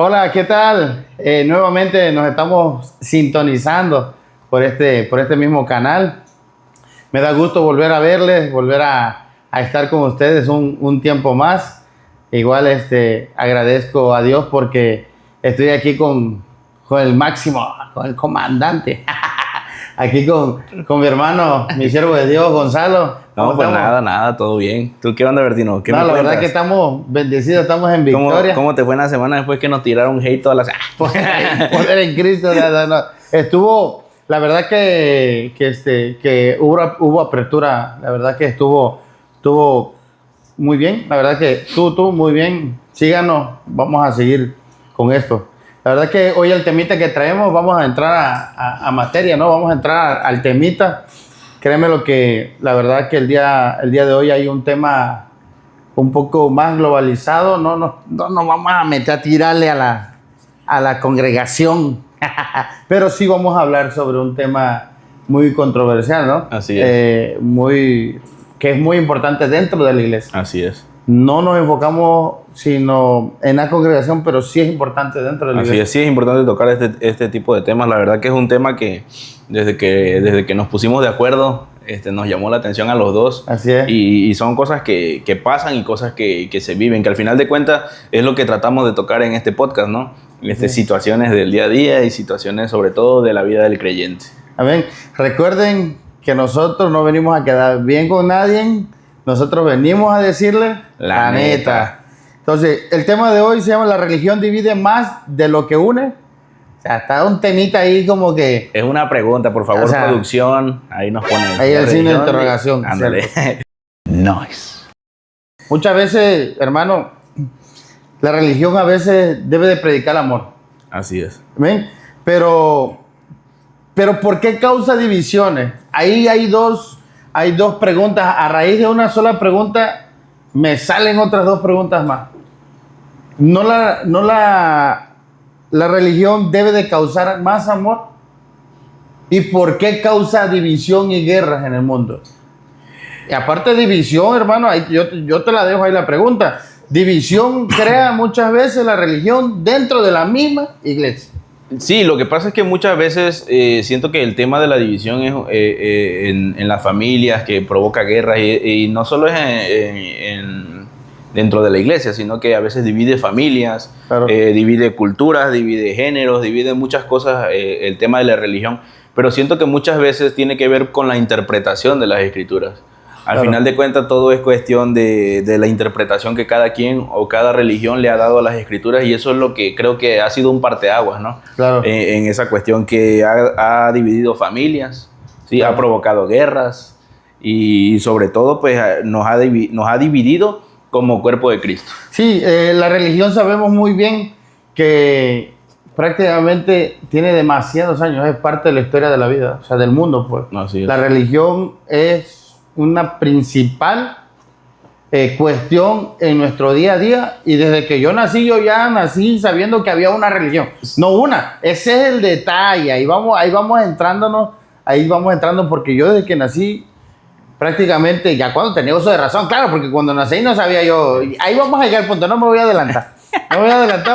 Hola, ¿qué tal? Nuevamente nos estamos sintonizando por este mismo canal. Me da gusto volver a verles, volver a estar con ustedes un tiempo más. Igual agradezco a Dios porque estoy aquí con el máximo, con el comandante. Aquí con mi hermano, mi siervo de Dios, Gonzalo. No, pues nada, todo bien. ¿Tú qué onda, Bertino? ¿Qué No, me la cuentas? verdad que estamos bendecidos, estamos en ¿Cómo, victoria. cómo te fue en la semana después que nos tiraron hate todas las... Poder en Cristo. No. Estuvo, la verdad que hubo apertura, la verdad que estuvo muy bien, la verdad que tú muy bien, síganos, vamos a seguir con esto. La verdad que hoy el temita que traemos, vamos a entrar a materia, ¿no? Vamos a entrar al temita. Créeme lo que, la verdad que el día de hoy hay un tema un poco más globalizado, no nos vamos a meter a tirarle a la congregación, pero sí vamos a hablar sobre un tema muy controversial, ¿no? Así es. Que es muy importante dentro de la iglesia. Así es. No nos enfocamos sino en la congregación, pero sí es importante dentro de la iglesia. Así es, sí es importante tocar este tipo de temas. La verdad que es un tema que desde que nos pusimos de acuerdo, nos llamó la atención a los dos. Así es. Y son cosas que pasan y cosas que se viven, que al final de cuentas es lo que tratamos de tocar en este podcast, ¿no? Sí. Situaciones del día a día y situaciones sobre todo de la vida del creyente. Amén. Recuerden que nosotros no venimos a quedar bien con nadie, nosotros venimos a decirle La neta. Entonces, el tema de hoy se llama La religión divide más de lo que une. O sea, está un temita ahí como que... Es una pregunta, por favor, O sea, producción. Ahí nos ponen. ahí el signo de interrogación. Ándale. Nice. Muchas veces, hermano, la religión a veces debe de predicar el amor. Así es. ¿Ven? Pero ¿por qué causa divisiones? Ahí hay dos preguntas. A raíz de una sola pregunta me salen otras dos preguntas más. ¿No la religión debe de causar más amor? ¿Y por qué causa división y guerras en el mundo? Y aparte de división, hermano, yo te la dejo ahí la pregunta. División crea muchas veces la religión dentro de la misma iglesia. Sí, lo que pasa es que muchas veces siento que el tema de la división es en las familias que provoca guerras y no solo es dentro de la iglesia, sino que a veces divide familias, Claro. Divide culturas, divide géneros, divide muchas cosas el tema de la religión, pero siento que muchas veces tiene que ver con la interpretación de las escrituras. Al final de cuentas todo es cuestión de la interpretación que cada quien o cada religión le ha dado a las escrituras y eso es lo que creo que ha sido un parteaguas, ¿no? Claro. En esa cuestión que ha dividido familias, ¿sí? Claro. Ha provocado guerras y sobre todo pues nos ha dividido como cuerpo de Cristo. Sí, la religión sabemos muy bien que prácticamente tiene demasiados años, es parte de la historia de la vida, o sea, del mundo, pues. Así es. La religión es una principal cuestión en nuestro día a día y desde que yo ya nací sabiendo que había una religión, no una, ese es el detalle, ahí vamos entrando porque yo desde que nací prácticamente ya cuando tenía uso de razón, claro, porque cuando nací no sabía yo, ahí vamos a llegar al punto, no me voy a adelantar,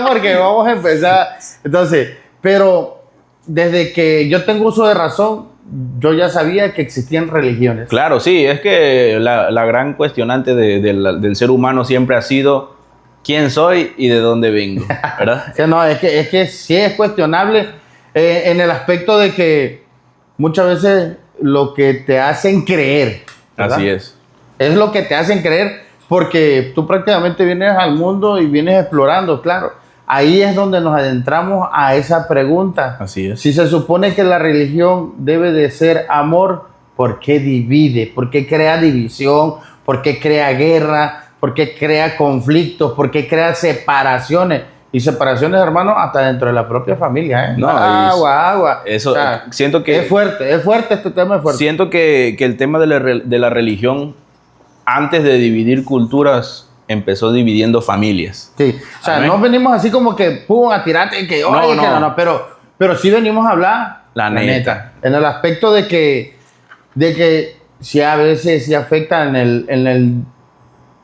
porque vamos a empezar, entonces, pero desde que yo tengo uso de razón, yo ya sabía que existían religiones. Claro, sí, es que la gran cuestionante del ser humano siempre ha sido quién soy y de dónde vengo, ¿verdad? Sí, no, es que sí es cuestionable en el aspecto de que muchas veces lo que te hacen creer, ¿verdad? Así es. Es lo que te hacen creer porque tú prácticamente vienes al mundo y vienes explorando, claro. Ahí es donde nos adentramos a esa pregunta. Así es. Si se supone que la religión debe de ser amor, ¿por qué divide? ¿Por qué crea división? ¿Por qué crea guerra? ¿Por qué crea conflictos? ¿Por qué crea separaciones? Y separaciones, hermano, hasta dentro de la propia familia, ¿eh? No, agua. Eso, o sea, siento que... Es fuerte este tema, es fuerte. Siento que el tema de la religión, antes de dividir culturas, empezó dividiendo familias. Sí, o sea, Amén. no venimos así como que pum, a tirarte y que no, pero sí venimos a hablar La neta. en el aspecto de que sí a veces sí afecta en el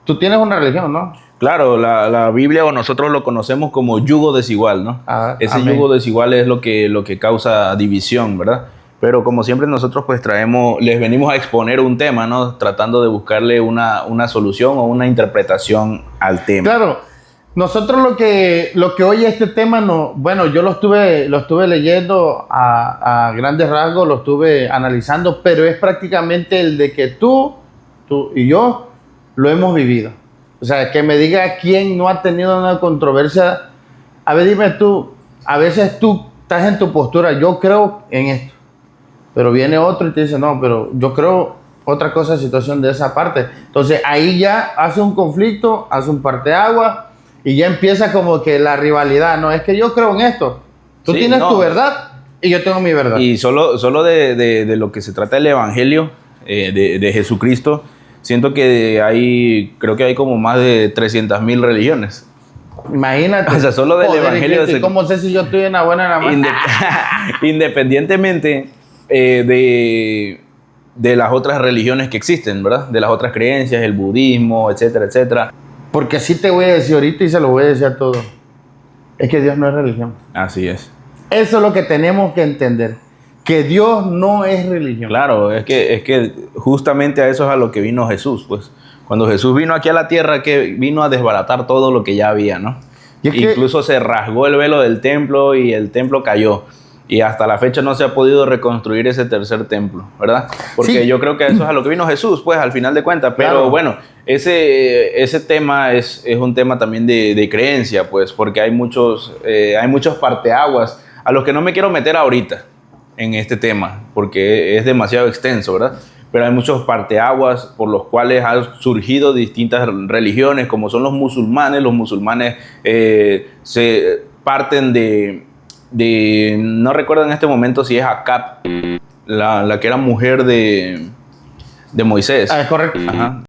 tú tienes una religión, ¿no? Claro, la Biblia o nosotros lo conocemos como yugo desigual, ¿no? Ese amén. yugo desigual es lo que causa división, ¿verdad? Pero como siempre nosotros pues les venimos a exponer un tema, ¿no? Tratando de buscarle una solución o una interpretación al tema. Claro, nosotros lo que hoy este tema, no, bueno, yo lo estuve leyendo a grandes rasgos, lo estuve analizando, pero es prácticamente el de que tú y yo lo hemos vivido. O sea, que me diga quién no ha tenido una controversia. A ver, dime tú, a veces tú estás en tu postura, yo creo en esto, pero viene otro y te dice, no, pero yo creo otra cosa, situación de esa parte. Entonces ahí ya hace un conflicto, hace un parteaguas y ya empieza como que la rivalidad. No, es que yo creo en esto. Tú Sí, tienes no. tu verdad y yo tengo mi verdad. Y solo de lo que se trata el Evangelio de Jesucristo, siento que creo que hay como más de 300.000 religiones. Imagínate. O sea, solo del Evangelio. ¿Y cómo sé si yo estoy en la buena o en la mala? Independientemente de las otras religiones que existen, ¿verdad? De las otras creencias, el budismo, etcétera, etcétera. Porque así te voy a decir ahorita y se lo voy a decir a todos. Es que Dios no es religión. Así es. Eso es lo que tenemos que entender. Que Dios no es religión. Claro, es que justamente a eso es a lo que vino Jesús, pues. Cuando Jesús vino aquí a la tierra, que vino a desbaratar todo lo que ya había, ¿no? Incluso se rasgó el velo del templo y el templo cayó. Y hasta la fecha no se ha podido reconstruir ese tercer templo, ¿verdad? Porque sí, yo creo que eso es a lo que vino Jesús, pues, al final de cuentas. Pero claro, bueno, ese tema es un tema también de creencia, pues, porque hay muchos parteaguas a los que no me quiero meter ahorita en este tema, porque es demasiado extenso, ¿verdad? Pero hay muchos parteaguas por los cuales han surgido distintas religiones, como son los musulmanes. Los musulmanes se parten de no recuerdo en este momento si es Acab, la que era mujer de Moisés. Es correcto. Ajá.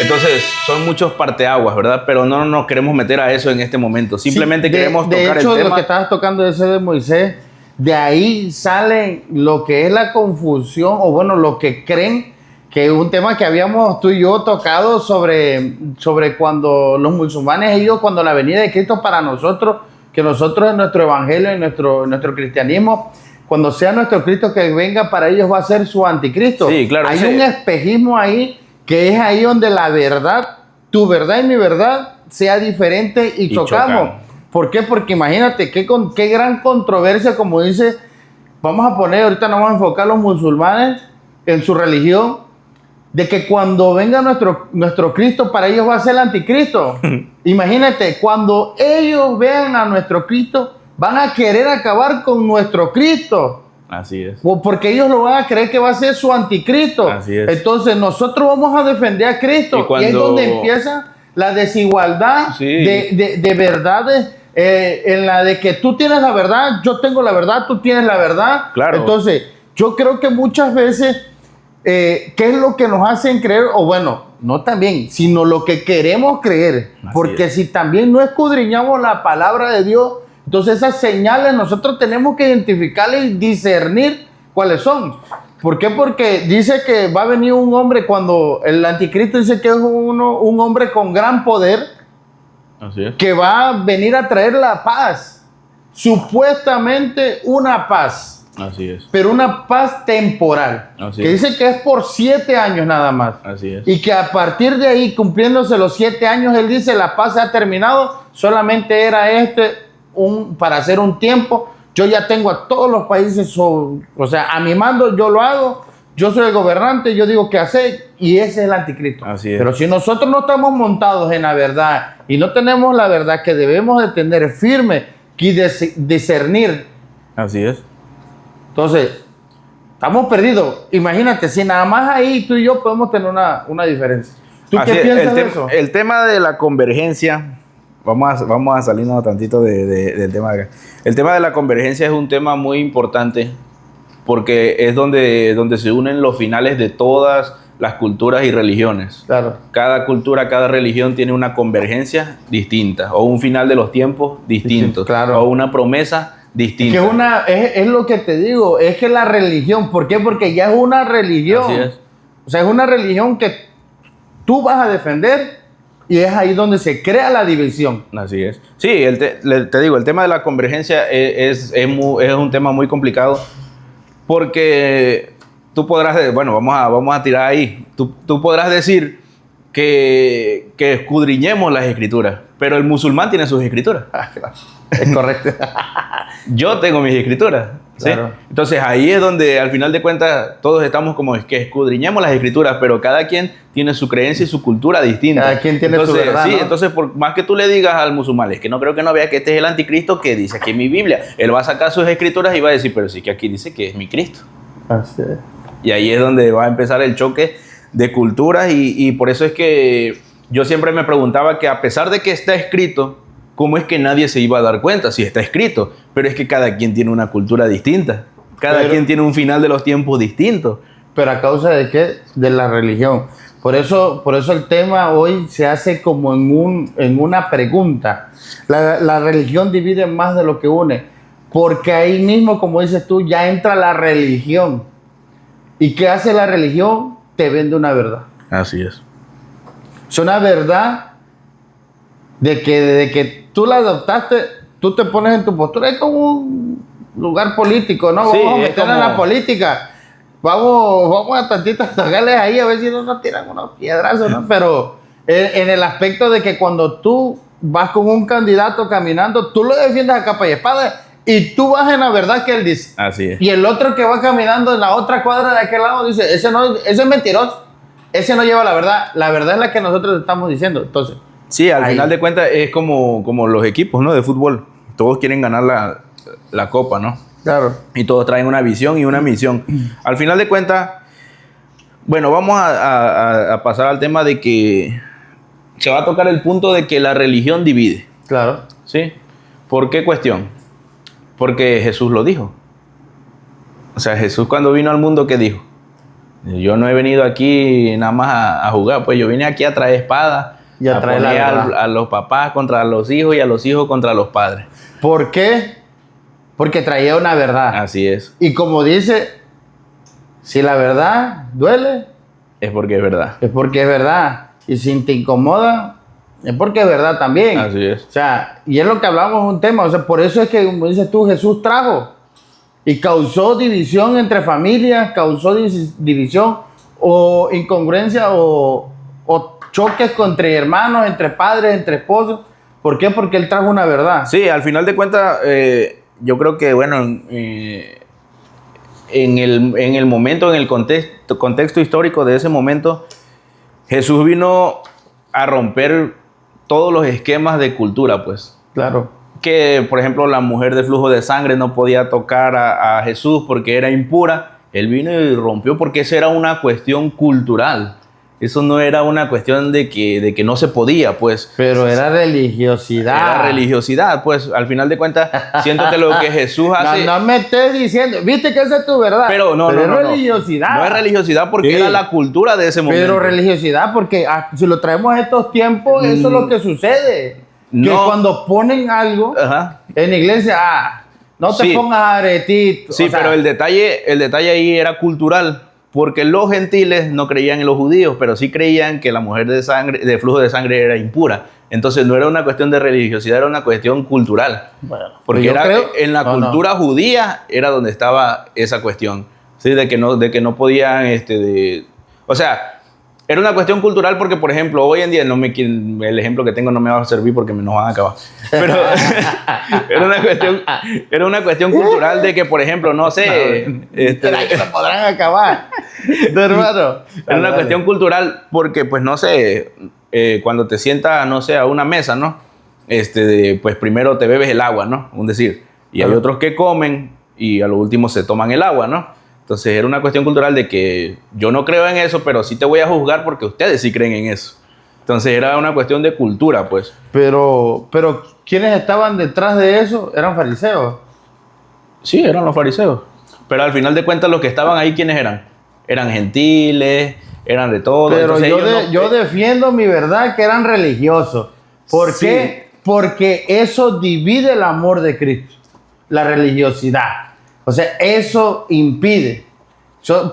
Entonces, son muchos parteaguas, ¿verdad? Pero no nos queremos meter a eso en este momento. Simplemente queremos tocar el tema. De hecho, lo que estabas tocando ese de Moisés, de ahí sale lo que es la confusión, o bueno, lo que creen, que es un tema que habíamos tú y yo tocado sobre cuando los musulmanes, ellos, cuando la venida de Cristo para nosotros, que nosotros en nuestro evangelio, en nuestro cristianismo, cuando sea nuestro Cristo que venga, para ellos va a ser su anticristo. Sí, claro. Hay un espejismo ahí, que es ahí donde la verdad, tu verdad y mi verdad, sea diferente y chocamos. ¿Por qué? Porque imagínate qué gran controversia, como dice, vamos a poner, ahorita nos vamos a enfocar a los musulmanes en su religión, de que cuando venga nuestro Cristo, para ellos va a ser el anticristo. Imagínate, cuando ellos vean a nuestro Cristo, van a querer acabar con nuestro Cristo. Así es. Porque ellos lo van a creer que va a ser su anticristo. Así es. Entonces nosotros vamos a defender a Cristo. Y es donde empieza la desigualdad, sí, de verdades, en la de que tú tienes la verdad, yo tengo la verdad, tú tienes la verdad. Claro. Entonces yo creo que muchas veces, ¿qué es lo que nos hacen creer? O bueno, no también, sino lo que queremos creer. Así porque es. Si también no escudriñamos la palabra de Dios, entonces esas señales nosotros tenemos que identificarlas y discernir cuáles son. ¿Por qué? Porque dice que va a venir un hombre, cuando el anticristo dice que es un hombre con gran poder. Así es. Que va a venir a traer la paz. Supuestamente una paz. Así es. Pero una paz temporal. Así que es. Dice que es por 7 años nada más. Así es. Y que a partir de ahí, cumpliéndose los 7 años, él dice, la paz se ha terminado. Solamente era para hacer un tiempo. Yo ya tengo a todos los países, o sea, a mi mando, yo lo hago. Yo soy el gobernante, yo digo qué hacer, y ese es el anticristo. Así es. Pero si nosotros no estamos montados en la verdad y no tenemos la verdad que debemos de tener firme y discernir. Así es. Entonces, estamos perdidos. Imagínate, si nada más ahí tú y yo podemos tener una diferencia. ¿Tú qué piensas de eso? El tema de la convergencia, vamos a salirnos tantito del tema de acá. El tema de la convergencia es un tema muy importante porque es donde se unen los finales de todas las culturas y religiones. Claro. Cada cultura, cada religión tiene una convergencia distinta, o un final de los tiempos distintos, claro, o una promesa distinta. Es lo que te digo, es que la religión, ¿por qué? Porque ya es una religión. Así es. O sea, es una religión que tú vas a defender y es ahí donde se crea la división. Así es. Sí, te digo, el tema de la convergencia es un tema muy complicado porque tú podrás, bueno, vamos a tirar ahí, tú podrás decir que escudriñemos las escrituras, pero el musulmán tiene sus escrituras. Es correcto. Yo tengo mis escrituras. ¿sí? Claro. Entonces ahí es donde al final de cuentas todos estamos como que escudriñemos las escrituras, pero cada quien tiene su creencia y su cultura distinta. Cada quien tiene su verdad, sí, ¿no? entonces por más que tú le digas al musulmán, es que no creo que no vea que este es el anticristo que dice aquí en mi Biblia, él va a sacar sus escrituras y va a decir, pero sí que aquí dice que es mi Cristo. Así es. Y ahí es donde va a empezar el choque de culturas y por eso es que yo siempre me preguntaba que a pesar de que está escrito, ¿cómo es que nadie se iba a dar cuenta? Si está escrito, pero es que cada quien tiene una cultura distinta, cada quien tiene un final de los tiempos distinto. Pero a causa de qué? De la religión. Por eso el tema hoy se hace como en una pregunta. La religión divide más de lo que une, porque ahí mismo, como dices tú, ya entra la religión. ¿Y qué hace la religión? Te vende una verdad. Así es. Es una verdad de que desde que tú la adoptaste, tú te pones en tu postura. Es como un lugar político, ¿no? Sí, vamos a meter en la política. Vamos a tantitas tocarles ahí a ver si no nos tiran unos piedrazos, ¿no? Pero en el aspecto de que cuando tú vas con un candidato caminando, tú lo defiendes a capa y espada y tú vas en la verdad que él dice. Así es. Y el otro que va caminando en la otra cuadra de aquel lado dice, ese es mentiroso, ese no lleva la verdad. La verdad es la que nosotros estamos diciendo. Entonces, sí, al final de cuentas es como los equipos, ¿no? De fútbol. Todos quieren ganar la copa, ¿no? claro. Y todos traen una visión y una misión. Al final de cuentas, bueno, vamos a pasar al tema de que se va a tocar el punto de que la religión divide. Claro. ¿Sí? ¿Por qué cuestión? Porque Jesús lo dijo. O sea, Jesús cuando vino al mundo, ¿qué dijo? Yo no he venido aquí nada más a jugar, pues yo vine aquí a traer espadas, Y a traer la verdad. a los papás contra los hijos y a los hijos contra los padres. ¿Por qué? Porque traía una verdad. Así es. Y como dice, si la verdad duele, Es porque es verdad. es porque es verdad. Y si te incomoda, es porque es verdad también. Así es. O sea, y es lo que hablamos en un tema. O sea, por eso es que, como dices tú, Jesús trajo y causó división entre familias, causó división o incongruencia o choques entre hermanos, entre padres, entre esposos. ¿Por qué? Porque él trajo una verdad. Sí, al final de cuentas, yo creo que, bueno, en el momento, en el contexto histórico de ese momento, Jesús vino a romper todos los esquemas de cultura, pues. Claro. Que, por ejemplo, la mujer de flujo de sangre no podía tocar a Jesús porque era impura. Él vino y rompió porque esa era una cuestión cultural. Eso no era una cuestión de que no se podía, pues. Pero era religiosidad. Era religiosidad, pues. Al final de cuentas, siento que lo que Jesús hace... No me estés diciendo, viste que esa es tu verdad. Pero no, es no. religiosidad. No es religiosidad porque Sí. era la cultura de ese momento. Pero religiosidad porque si lo traemos a estos tiempos, eso es lo que sucede. Que No. cuando ponen algo Ajá. en la iglesia, no te Sí. pongas aretito. Sí, o sea, pero el detalle ahí era cultural. Porque los gentiles no creían en los judíos, pero sí creían que la mujer de flujo de sangre era impura. Entonces no era una cuestión de religiosidad, era una cuestión cultural. bueno, Porque yo era, creo- en la cultura judía era donde estaba esa cuestión. ¿Sí? De que no podían, o sea, era una cuestión cultural porque, por ejemplo, hoy en día, el ejemplo que tengo no me va a servir porque nos van a acabar. Pero era una cuestión cultural de que, por ejemplo, no sé... ¿Será que lo podrán acabar? No, hermano. Era una cuestión cultural porque, pues, no sé, cuando te sientas, no sé, a una mesa, ¿no? Pues primero te bebes el agua, ¿no? Un decir. Y hay otros que comen y a lo último se toman el agua, ¿no? Entonces era una cuestión cultural de que yo no creo en eso, pero sí te voy a juzgar porque ustedes sí creen en eso. Entonces era una cuestión de cultura, pues. Pero ¿quiénes estaban detrás de eso? Eran fariseos. Sí, eran los fariseos. Pero al final de cuentas los que estaban ahí, ¿quiénes eran? Eran gentiles, eran de todo. Pero Entonces, yo defiendo mi verdad que eran religiosos. ¿Por Sí. qué? Porque eso divide el amor de Cristo, la religiosidad. O sea, eso impide.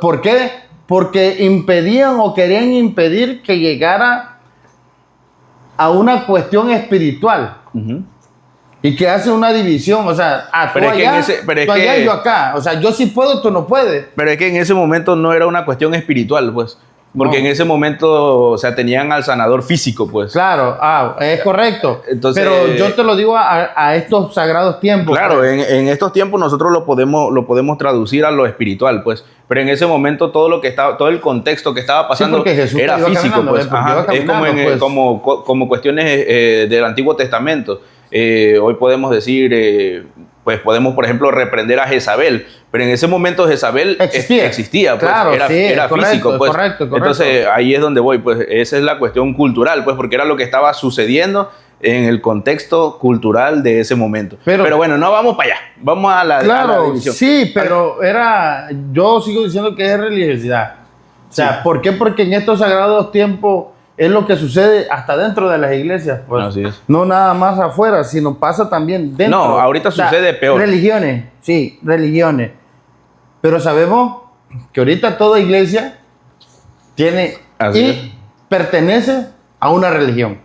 ¿Por qué? porque impedían o querían impedir que llegara a una cuestión espiritual. Ujú. Y que hace una división, o sea, tú Pero es que allá, en ese- pero es tú allá que- y yo acá. O sea, yo sí puedo, tú no puedes. Pero es que en ese momento no era una cuestión espiritual, pues. Porque No. en ese momento, o sea, tenían al sanador físico, pues. Claro, es correcto. Entonces- pero yo te lo digo a estos sagrados tiempos. Claro, pues. en estos tiempos nosotros lo podemos traducir a lo espiritual, pues. Pero en ese momento todo lo que estaba, todo el contexto que estaba pasando porque Jesús era iba físico, caminando, pues. ¿ves? Porque Ajá. iba Es como, caminando, pues. como cuestiones del Antiguo Testamento. Hoy podemos decir, pues podemos, por ejemplo, reprender a Jezabel. Pero en ese momento Jezabel existía, pues. Claro, era, sí, era correcto, físico, pues. correcto. Entonces ahí es donde voy, pues. Esa es la cuestión cultural, pues, porque era lo que estaba sucediendo en el contexto cultural de ese momento. Pero bueno, no vamos para allá. Vamos a la, a la Claro, división. sí, pero yo sigo diciendo que es religiosidad. O sea, Sí. ¿por qué? Porque en estos sagrados tiempos es lo que sucede hasta dentro de las iglesias. Pues. Así es. No nada más afuera, sino pasa también dentro. No, ahorita sucede peor. Religiones, sí, religiones. Pero sabemos que ahorita toda iglesia tiene Así y es. pertenece a una religión.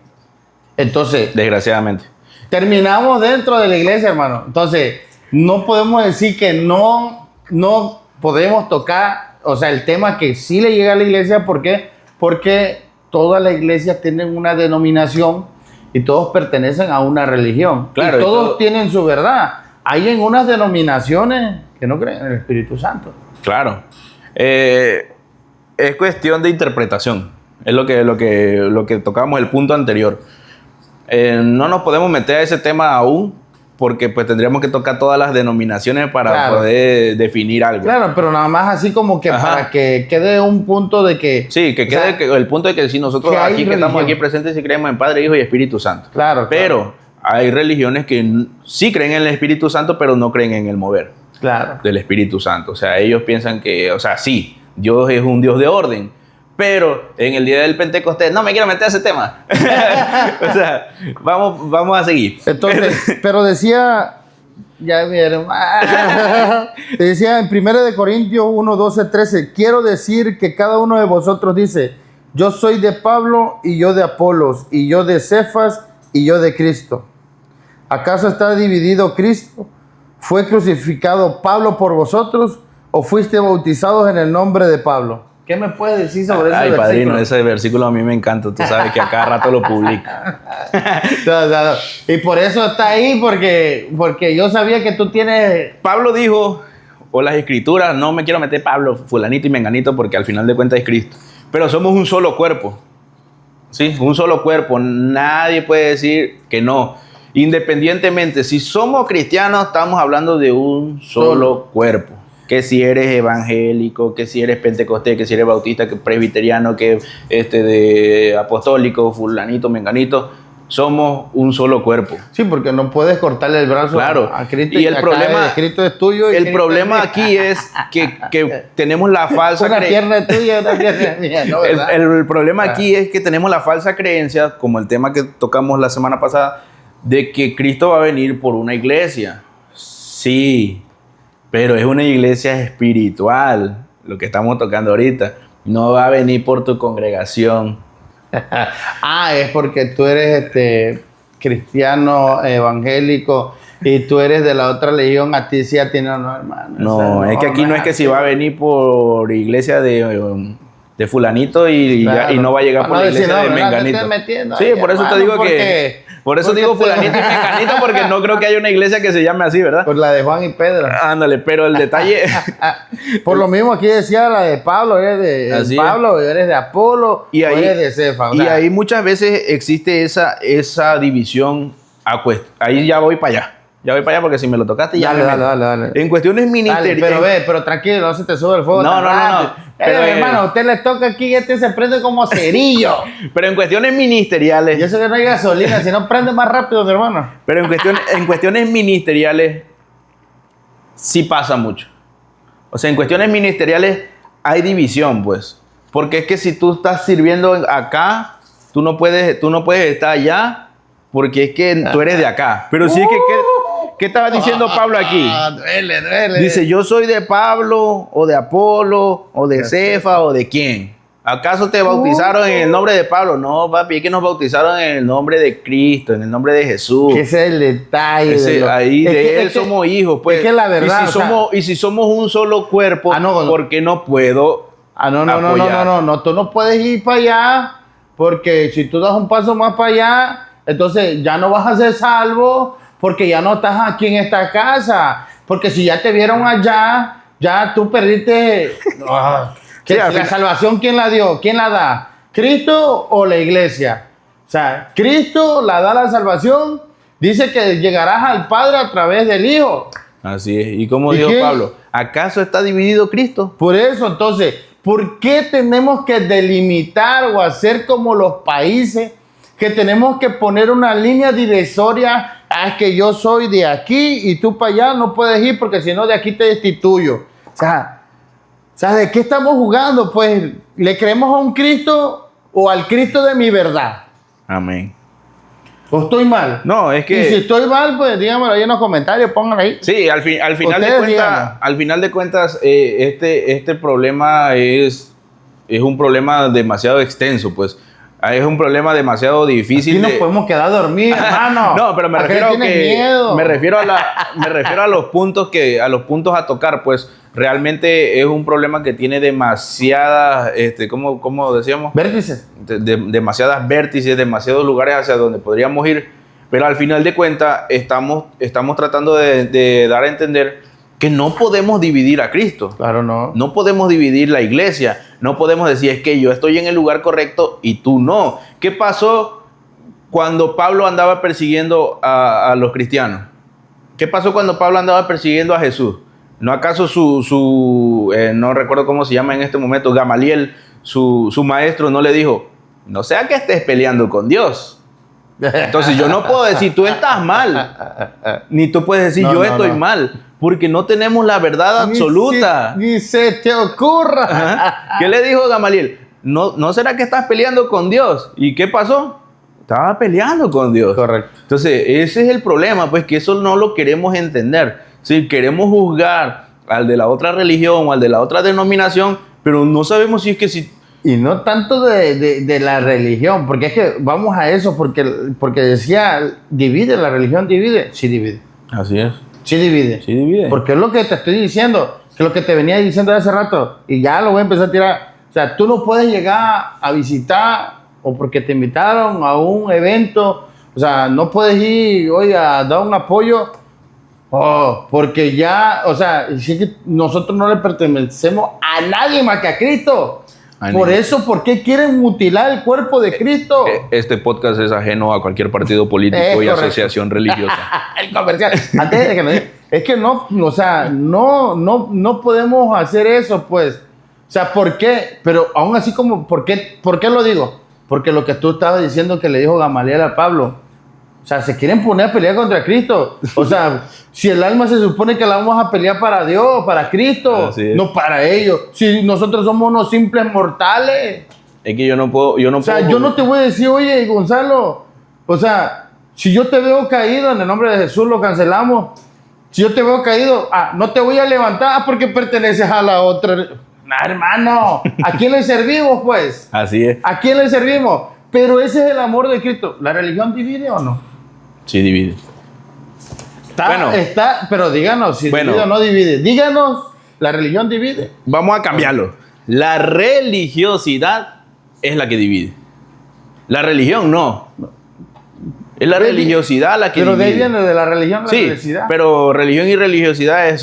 Entonces, Desgraciadamente. terminamos dentro de la iglesia, hermano. Entonces, no podemos decir que no podemos tocar, o sea, el tema que sí le llega a la iglesia. ¿Por qué? Porque todas las iglesias tienen una denominación y todos pertenecen a una religión. Claro, y y todos todo- tienen su verdad. Hay en unas denominaciones que no creen en el Espíritu Santo. Claro. Es cuestión de interpretación. Es lo que tocamos el punto anterior. No nos podemos meter a ese tema aún porque pues tendríamos que tocar todas las denominaciones para Claro. poder definir algo. Claro, pero nada más así como que Ajá. para que quede un punto de que... Sí, que o quede sea, el punto de que si nosotros que hay aquí que estamos religión. aquí presentes sí creemos en Padre, Hijo y Espíritu Santo. Claro, Pero hay religiones que sí creen en el Espíritu Santo, pero no creen en el mover claro. del Espíritu Santo. O sea, ellos piensan que, o sea, sí, Dios es un Dios de orden, pero en el día del Pentecostés, no me quiero meter a ese tema. O sea, vamos a seguir. Entonces, pero decía, ya vieron, decía en 1 de Corintios 1, 12, 13, quiero decir que cada uno de vosotros dice, yo soy de Pablo y yo de Apolos y yo de Cefas y yo de Cristo. ¿Acaso está dividido Cristo? ¿Fue crucificado Pablo por vosotros o fuiste bautizados en el nombre de Pablo? ¿Qué me puedes decir sobre ese Ay, versículo? padrino, ese versículo a mí me encanta. Tú sabes que a cada rato lo publico. No. Y por eso está ahí, porque yo sabía que tú tienes... Pablo dijo, o las escrituras, no me quiero meter Pablo, fulanito y menganito, porque al final de cuentas es Cristo. Pero somos un solo cuerpo. ¿Sí? Un solo cuerpo. Nadie puede decir que no. Independientemente, si somos cristianos, estamos hablando de un solo cuerpo. Que si eres evangélico, que si eres pentecostés, que si eres bautista, que presbiteriano, que de apostólico, fulanito, menganito, somos un solo cuerpo. Sí, porque no puedes cortarle el brazo Claro. a Cristo. Y el problema- Cristo es tuyo. Y El Cristo problema es mío. aquí es que tenemos la falsa Una creencia. pierna es tuya, una pierna es mía, ¿no? ¿Verdad? El problema aquí es que tenemos la falsa creencia, como el tema que tocamos la semana pasada, de que Cristo va a venir por una iglesia. Sí, pero es una iglesia espiritual, lo que estamos tocando ahorita. No va a venir por tu congregación. Es porque tú eres cristiano evangélico y tú eres de la otra legión, a ti sí, a ti no, hermano. No, O sea, es que aquí no es que si va a venir por iglesia de fulanito y, Claro. y no va a llegar por Para la no decir, iglesia de no, ¿verdad? Te menganito. estás metiendo Sí, ahí, por eso te hermano, digo porque- que... Por eso porque digo te- fulanito y menganito, porque no creo que haya una iglesia que se llame así, ¿verdad? Por la de Juan y Pedro. Ándale, pero el detalle... Por lo mismo aquí decía la de Pablo, eres de Así es. Pablo, eres de Apolo, Y o ahí- eres de Cefa. O Y sea, ahí muchas veces existe esa división. Ahí ya voy para allá. Ya voy para allá porque si me lo tocaste ya dale, me dale, meto. dale, dale. En cuestiones Dale, ministeriales... pero tranquilo, no se te sube el fuego. No, tan no, no, no. rápido. Pero, Hermano, a usted le toca aquí y se prende como cerillo. Pero en cuestiones ministeriales... Y eso que no hay gasolina, si no prende más rápido, mi hermano. Pero en cuestiones ministeriales sí pasa mucho. O sea, en cuestiones ministeriales hay división, pues. Porque es que si tú estás sirviendo acá, tú no puedes estar allá porque es que tú eres de acá. Pero sí es ¿Qué estaba diciendo Pablo aquí? Duele. Dice, yo soy de Pablo, o de Apolo, o de Cefa, o de quién. ¿Acaso te bautizaron en el nombre de Pablo? No, papi, es que nos bautizaron en el nombre de Cristo, en el nombre de Jesús. Que ese es el detalle. Ahí de él somos hijos, pues. Es que la verdad. Y si somos un solo cuerpo, ¿por qué no puedo apoyar? No, tú no puedes ir para allá, porque si tú das un paso más para allá, entonces ya no vas a ser salvo, porque ya no estás aquí en esta casa. Porque si ya te vieron allá, ya tú perdiste. Sí, la salvación, ¿quién la dio? ¿Quién la da? ¿Cristo o la iglesia? O sea, Cristo la da la salvación. Dice que llegarás al Padre a través del Hijo. Así es. ¿Y cómo dijo Pablo? ¿Acaso está dividido Cristo? Por eso, entonces, ¿por qué tenemos que delimitar o hacer como los países que tenemos que poner una línea divisoria? Es que yo soy de aquí y tú para allá no puedes ir porque si no de aquí te destituyo. O sea, ¿de qué estamos jugando? Pues, ¿le creemos a un Cristo o al Cristo de mi verdad? Amén. ¿O estoy mal? No, es que... Y si estoy mal, pues díganmelo ahí en los comentarios, pónganlo ahí. Sí, al final de cuentas, este problema es un problema demasiado extenso, pues. Es un problema demasiado difícil. Aquí nos podemos quedar dormidos, hermano. No, pero me refiero a los puntos a tocar, pues. Realmente es un problema que tiene demasiadas, ¿cómo decíamos? Vértices. Demasiadas vértices, demasiados lugares hacia donde podríamos ir. Pero al final de cuentas estamos tratando de dar a entender que no podemos dividir a Cristo. Claro, no. No podemos dividir la iglesia. No podemos decir, es que yo estoy en el lugar correcto y tú no. ¿Qué pasó cuando Pablo andaba persiguiendo a los cristianos? ¿Qué pasó cuando Pablo andaba persiguiendo a Jesús? ¿No acaso no recuerdo cómo se llama en este momento, Gamaliel, su maestro, no le dijo, no sea que estés peleando con Dios? Entonces yo no puedo decir, tú estás mal, ni tú puedes decir, yo estoy mal, porque no tenemos la verdad absoluta. Ni se te ocurra. Ajá. ¿Qué le dijo Gamaliel? ¿No será que estás peleando con Dios? ¿Y qué pasó? Estaba peleando con Dios. Correcto. Entonces ese es el problema, pues que eso no lo queremos entender. Si queremos juzgar al de la otra religión o al de la otra denominación, pero no sabemos si es que si... Y no tanto de la religión, porque es que vamos a eso, porque decía, divide, la religión divide. Sí divide. Así es. Sí divide. Sí divide. Porque es lo que te estoy diciendo, que es lo que te venía diciendo hace rato, y ya lo voy a empezar a tirar. O sea, tú no puedes llegar a visitar, o porque te invitaron a un evento, o sea, no puedes ir hoy a dar un apoyo... porque ya, o sea, si que nosotros no le pertenecemos a nadie más que a Cristo. Por eso, ¿por qué quieren mutilar el cuerpo de Cristo? Este podcast es ajeno a cualquier partido político y asociación religiosa. El comercial. Antes de que lo diga, es que no, o sea, no podemos hacer eso, pues. O sea, ¿por qué? Pero aún así como, ¿por qué lo digo? Porque lo que tú estabas diciendo que le dijo Gamaliel a Pablo. O sea, se quieren poner a pelear contra Cristo. O sea, si el alma se supone que la vamos a pelear para Dios, para Cristo, no para ellos. Si nosotros somos unos simples mortales. Es que yo no puedo. O sea, yo no te voy a decir, oye, Gonzalo, o sea, si yo te veo caído, en el nombre de Jesús lo cancelamos. Si yo te veo caído, no te voy a levantar porque perteneces a la otra. No, hermano, ¿a quién le servimos, pues? Así es. ¿A quién le servimos? Pero ese es el amor de Cristo. ¿La religión divide o no? Sí, divide. Pero díganos si divide o no divide. Díganos, ¿la religión divide? Vamos a cambiarlo. La religiosidad es la que divide. La religión no. Es la religiosidad la que divide. Pero de ahí viene de la religión la religiosidad. Pero religión y religiosidad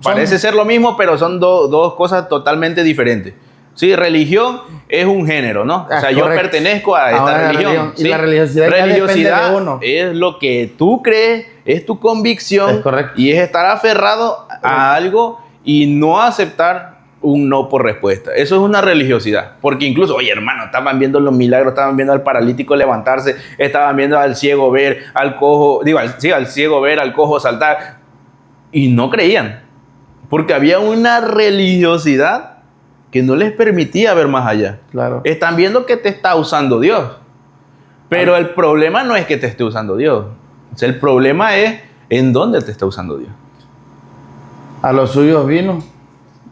parece ser lo mismo, pero son dos cosas totalmente diferentes. Sí, religión es un género, ¿no? O sea, yo pertenezco a esta religión. ¿Sí? Y la religiosidad de uno. Es lo que tú crees, es tu convicción. Es correcto. Y es estar aferrado a algo y no aceptar un no por respuesta. Eso es una religiosidad. Porque incluso, oye, hermano, estaban viendo los milagros, estaban viendo al paralítico levantarse, estaban viendo al ciego ver, al cojo, al ciego ver, al cojo saltar. Y no creían. Porque había una religiosidad que no les permitía ver más allá. Claro. Están viendo que te está usando Dios. Pero el problema no es que te esté usando Dios. O sea, el problema es ¿En dónde te está usando Dios? A los suyos vino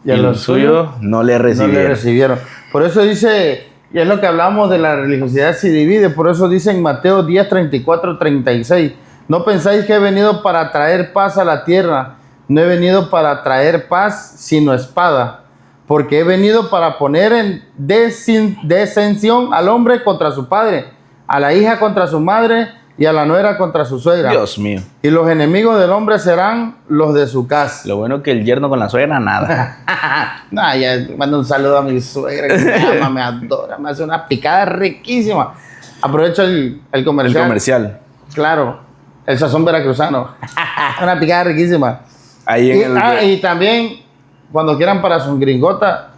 y a los suyos no le recibieron. Por eso dice, y es lo que hablamos de la religiosidad se divide, por eso dice en Mateo 10, 34, 36, no pensáis que he venido para traer paz a la tierra, no he venido para traer paz sino espada, porque he venido para poner en desensión al hombre contra su padre, a la hija contra su madre y a la nuera contra su suegra. Dios mío. Y los enemigos del hombre serán los de su casa. Lo bueno que el yerno con la suegra, nada. No, ya mando un saludo a mi suegra que me ama, me adora, me hace una picada riquísima. Aprovecho el comercial. El comercial. Claro, el sazón veracruzano. Una picada riquísima. Ahí en y también, cuando quieran para su gringota,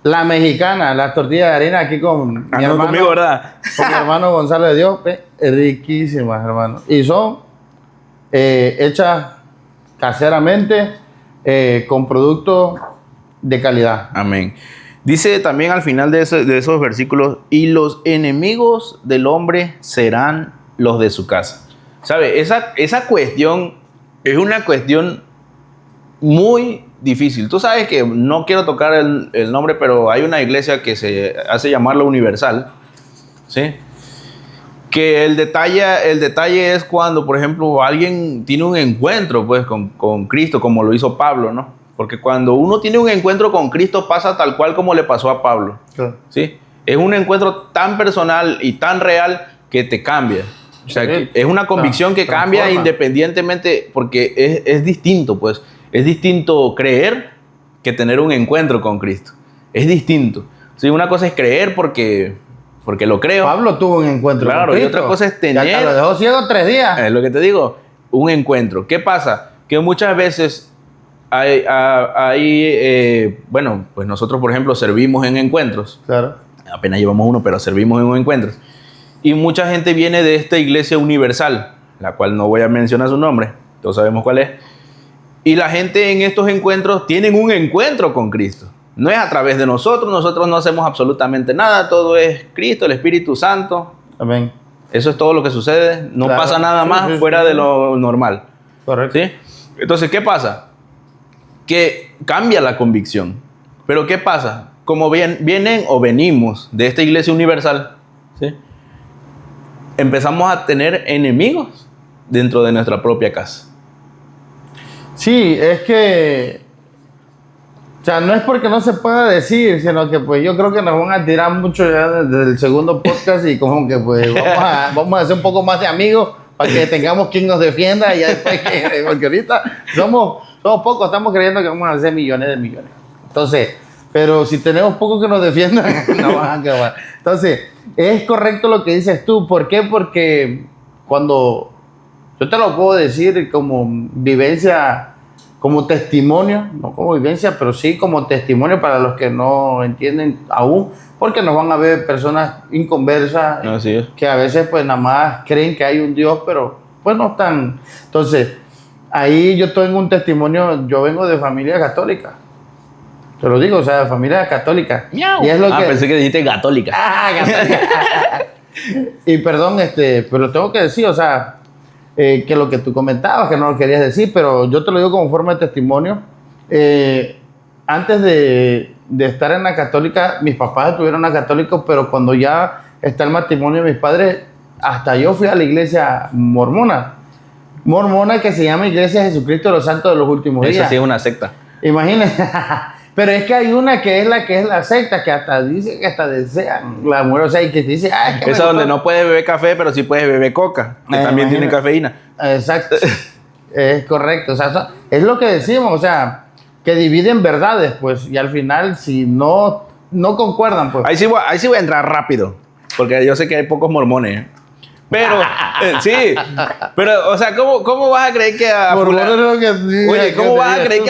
la mexicana, las tortillas de harina aquí con mi hermano. Conmigo, ¿verdad? Con mi hermano Gonzalo de Dios, riquísimas, hermano. Y son hechas caseramente con productos de calidad. Amén. Dice también al final de esos versículos, y los enemigos del hombre serán los de su casa. ¿Sabe? Esa cuestión es una cuestión muy difícil. Tú sabes que no quiero tocar el nombre, pero hay una iglesia que se hace llamar la Universal, ¿sí? Que el detalle es cuando, por ejemplo, alguien tiene un encuentro pues, con Cristo, como lo hizo Pablo, ¿no? Porque cuando uno tiene un encuentro con Cristo pasa tal cual como le pasó a Pablo, ¿sí? Es un encuentro tan personal y tan real que te cambia. O sea, que es una convicción que cambia independientemente, porque es distinto, pues. Es distinto creer que tener un encuentro con Cristo. Es distinto. Sí, una cosa es creer porque lo creo. Pablo tuvo un encuentro con Cristo. Y otra cosa es tener... Ya te lo dejó ciego 3 días. Es lo que te digo. Un encuentro. ¿Qué pasa? Que muchas veces bueno, pues nosotros, por ejemplo, servimos en encuentros. Claro. Apenas llevamos uno, pero servimos en encuentros. Y mucha gente viene de esta iglesia universal, la cual no voy a mencionar su nombre. Todos sabemos cuál es. Y la gente en estos encuentros tienen un encuentro con Cristo. No es a través de nosotros no hacemos absolutamente nada, todo es Cristo, el Espíritu Santo. Amén. Eso es todo lo que sucede, no pasa nada más fuera de lo normal. Correcto. ¿Sí? Entonces, ¿qué pasa? Que cambia la convicción. Pero ¿qué pasa? Como vienen o venimos de esta iglesia universal, ¿sí? Empezamos a tener enemigos dentro de nuestra propia casa. Sí, es que, o sea, no es porque no se pueda decir, sino que pues yo creo que nos van a tirar mucho ya desde el segundo podcast y como que pues vamos a hacer un poco más de amigos para que tengamos quien nos defienda y ya después porque ahorita somos pocos, estamos creyendo que vamos a hacer millones de millones. Entonces, pero si tenemos pocos que nos defiendan, no van a acabar. Entonces, es correcto lo que dices tú. ¿Por qué? Porque cuando... Yo te lo puedo decir como vivencia, como testimonio, no como vivencia, pero sí como testimonio para los que no entienden aún, porque nos van a ver personas inconversas, que a veces pues nada más creen que hay un Dios, pero pues no están. Entonces, ahí yo tengo un testimonio, yo vengo de familia católica. Te lo digo, o sea, de familia católica. Y es lo que... pensé que dijiste católica. Católica. Y perdón, pero tengo que decir, o sea... que lo que tú comentabas, que no lo querías decir, pero yo te lo digo como forma de testimonio. Antes de estar en la católica, mis papás estuvieron en la católica, pero cuando ya está el matrimonio de mis padres, hasta yo fui a la iglesia mormona que se llama Iglesia de Jesucristo de los Santos de los Últimos Días. Eso sí es una secta. Imagínense. Pero es que hay una que es la secta, que hasta dice que hasta desean la mujer, o sea, y que dice, es que esa donde no puedes beber café, pero sí puedes beber coca, que también tiene cafeína. Exacto. Es correcto. O sea, es lo que decimos, o sea, que dividen verdades, pues, y al final, si no concuerdan, pues. Ahí sí voy a entrar rápido, porque yo sé que hay pocos mormones, pero, sí, pero, o sea, ¿cómo vas a creer que a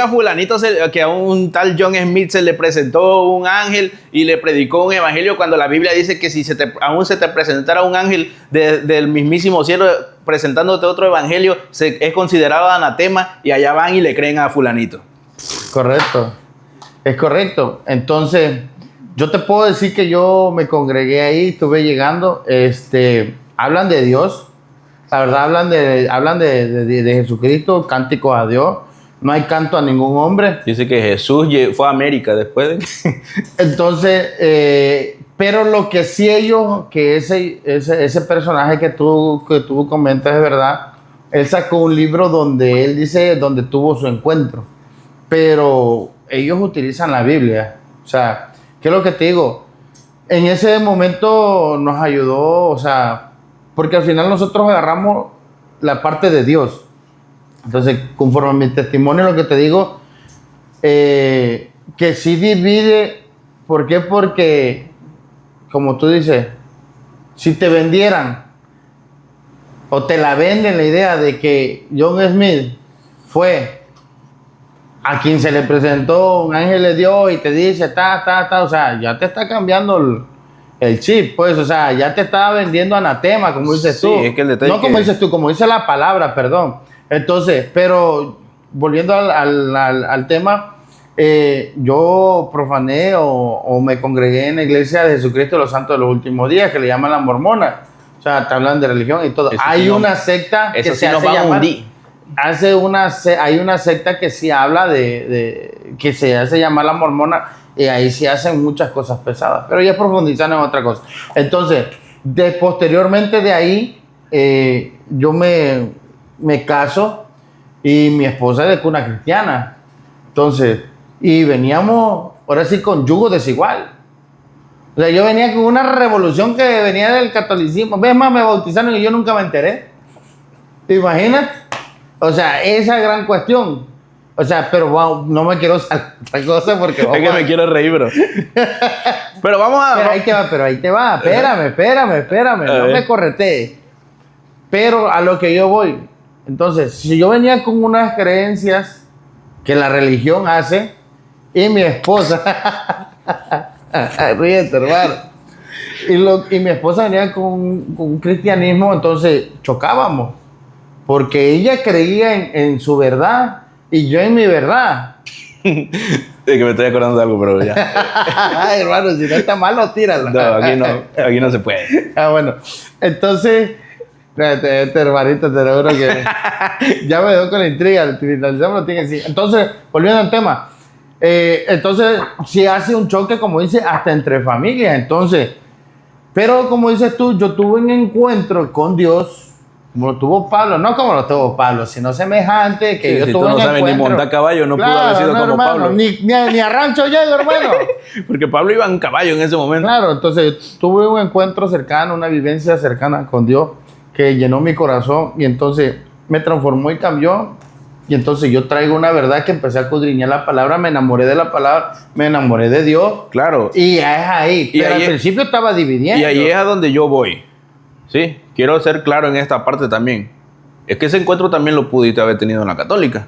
fulanito, que a un tal John Smith se le presentó un ángel y le predicó un evangelio, cuando la Biblia dice que si aún se te presentara un ángel del mismísimo cielo presentándote otro evangelio, es considerado anatema, y allá van y le creen a fulanito? Correcto, es correcto. Entonces, yo te puedo decir que yo me congregué ahí, estuve llegando, hablan de Dios, La verdad hablan de Jesucristo, cánticos a Dios. No hay canto a ningún hombre. Dice que Jesús fue a América después de... Entonces, pero lo que sí ellos, que ese personaje que tú comentas es verdad, él sacó un libro donde él dice donde tuvo su encuentro, pero ellos utilizan la Biblia. O sea, ¿qué es lo que te digo? En ese momento nos ayudó, o sea, porque al final nosotros agarramos la parte de Dios. Entonces, conforme a mi testimonio, lo que te digo, que sí divide. ¿Por qué? Porque, como tú dices, si te vendieran o te la venden la idea de que John Smith fue a quien se le presentó un ángel de Dios y te dice, o sea, ya te está cambiando el chip, pues, o sea, ya te está vendiendo anatema, como dices tú. Sí, es que el detalle no como dices tú, como dice la palabra, perdón. Entonces, pero volviendo al tema, yo profané o me congregué en la iglesia de Jesucristo de los Santos de los Últimos Días, que le llaman la mormona. O sea, te hablan de religión y todo. Eso Hay sí una secta que eso se sí nos hace va a llamar... hundir. Hay una secta que sí habla que se hace llamar la mormona, y ahí sí hacen muchas cosas pesadas, pero ya profundizan en otra cosa. Entonces, posteriormente de ahí, yo me caso y mi esposa es de cuna cristiana. Entonces, y veníamos ahora sí con yugo desigual. O sea, yo venía con una revolución que venía del catolicismo. Ves más, me bautizaron y yo nunca me enteré. ¿Te imaginas? O sea, esa gran cuestión. O sea, pero wow, no me quiero salir otra cosa porque... Es que me quiero reír, bro. Pero vamos a... Pero ahí te va. Espérame. No me corretees. Pero a lo que yo voy. Entonces, si yo venía con unas creencias que la religión hace y mi esposa... Ríete, hermano. Y mi esposa venía con un cristianismo, entonces chocábamos. Porque ella creía en su verdad y yo en mi verdad. Es que me estoy acordando de algo, pero ya. Ay, hermano, si no está mal, tíralo. No, aquí no se puede. Bueno. Entonces, este hermanito, te lo juro que ya me dio con la intriga. Finalizamos, tiene que decir. Entonces, volviendo al tema. Entonces, si hace un choque, como dice, hasta entre familias. Entonces, pero como dices tú, yo tuve un encuentro con Dios. Como lo tuvo Pablo, no como lo tuvo Pablo, sino semejante que Sí, yo si tuve tú no un sabes encuentro. ni montar caballo, no pudo haber sido como hermano, Pablo. Ni a rancho llego, hermano. Porque Pablo iba en caballo en ese momento. Claro, entonces tuve un encuentro cercano, una vivencia cercana con Dios que llenó mi corazón y entonces me transformó y cambió. Y entonces yo traigo una verdad que empecé a escudriñar la palabra, me enamoré de la palabra, me enamoré de Dios. Claro. Y es ahí. Y Pero ahí al principio estaba dividiendo. Y ahí es a donde yo voy. ¿Sí? Quiero ser claro en esta parte también. Es que ese encuentro también lo pudiste haber tenido en la católica.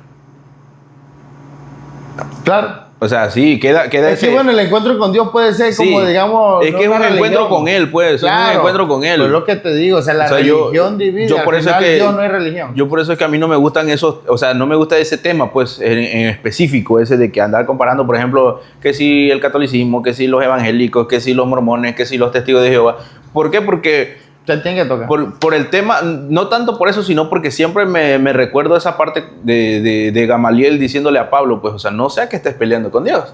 Claro. O sea, sí, queda Es que bueno, el encuentro con Dios puede ser como, sí, digamos... es que es un encuentro con Él, pues. Claro, es un encuentro con Él. Pues lo que te digo, o sea, la religión divide, yo por al eso final es que, Dios no es religión. Yo por eso es que a mí no me gustan esos, o sea, no me gusta ese tema, pues, en específico, ese de que andar comparando, por ejemplo, que si el catolicismo, que si los evangélicos, que si los mormones, que si los testigos de Jehová. ¿Por qué? Porque... Se tiene que tocar. Por el tema, no tanto por eso, sino porque siempre me recuerdo esa parte de Gamaliel diciéndole a Pablo, pues, o sea, no sea que estés peleando con Dios.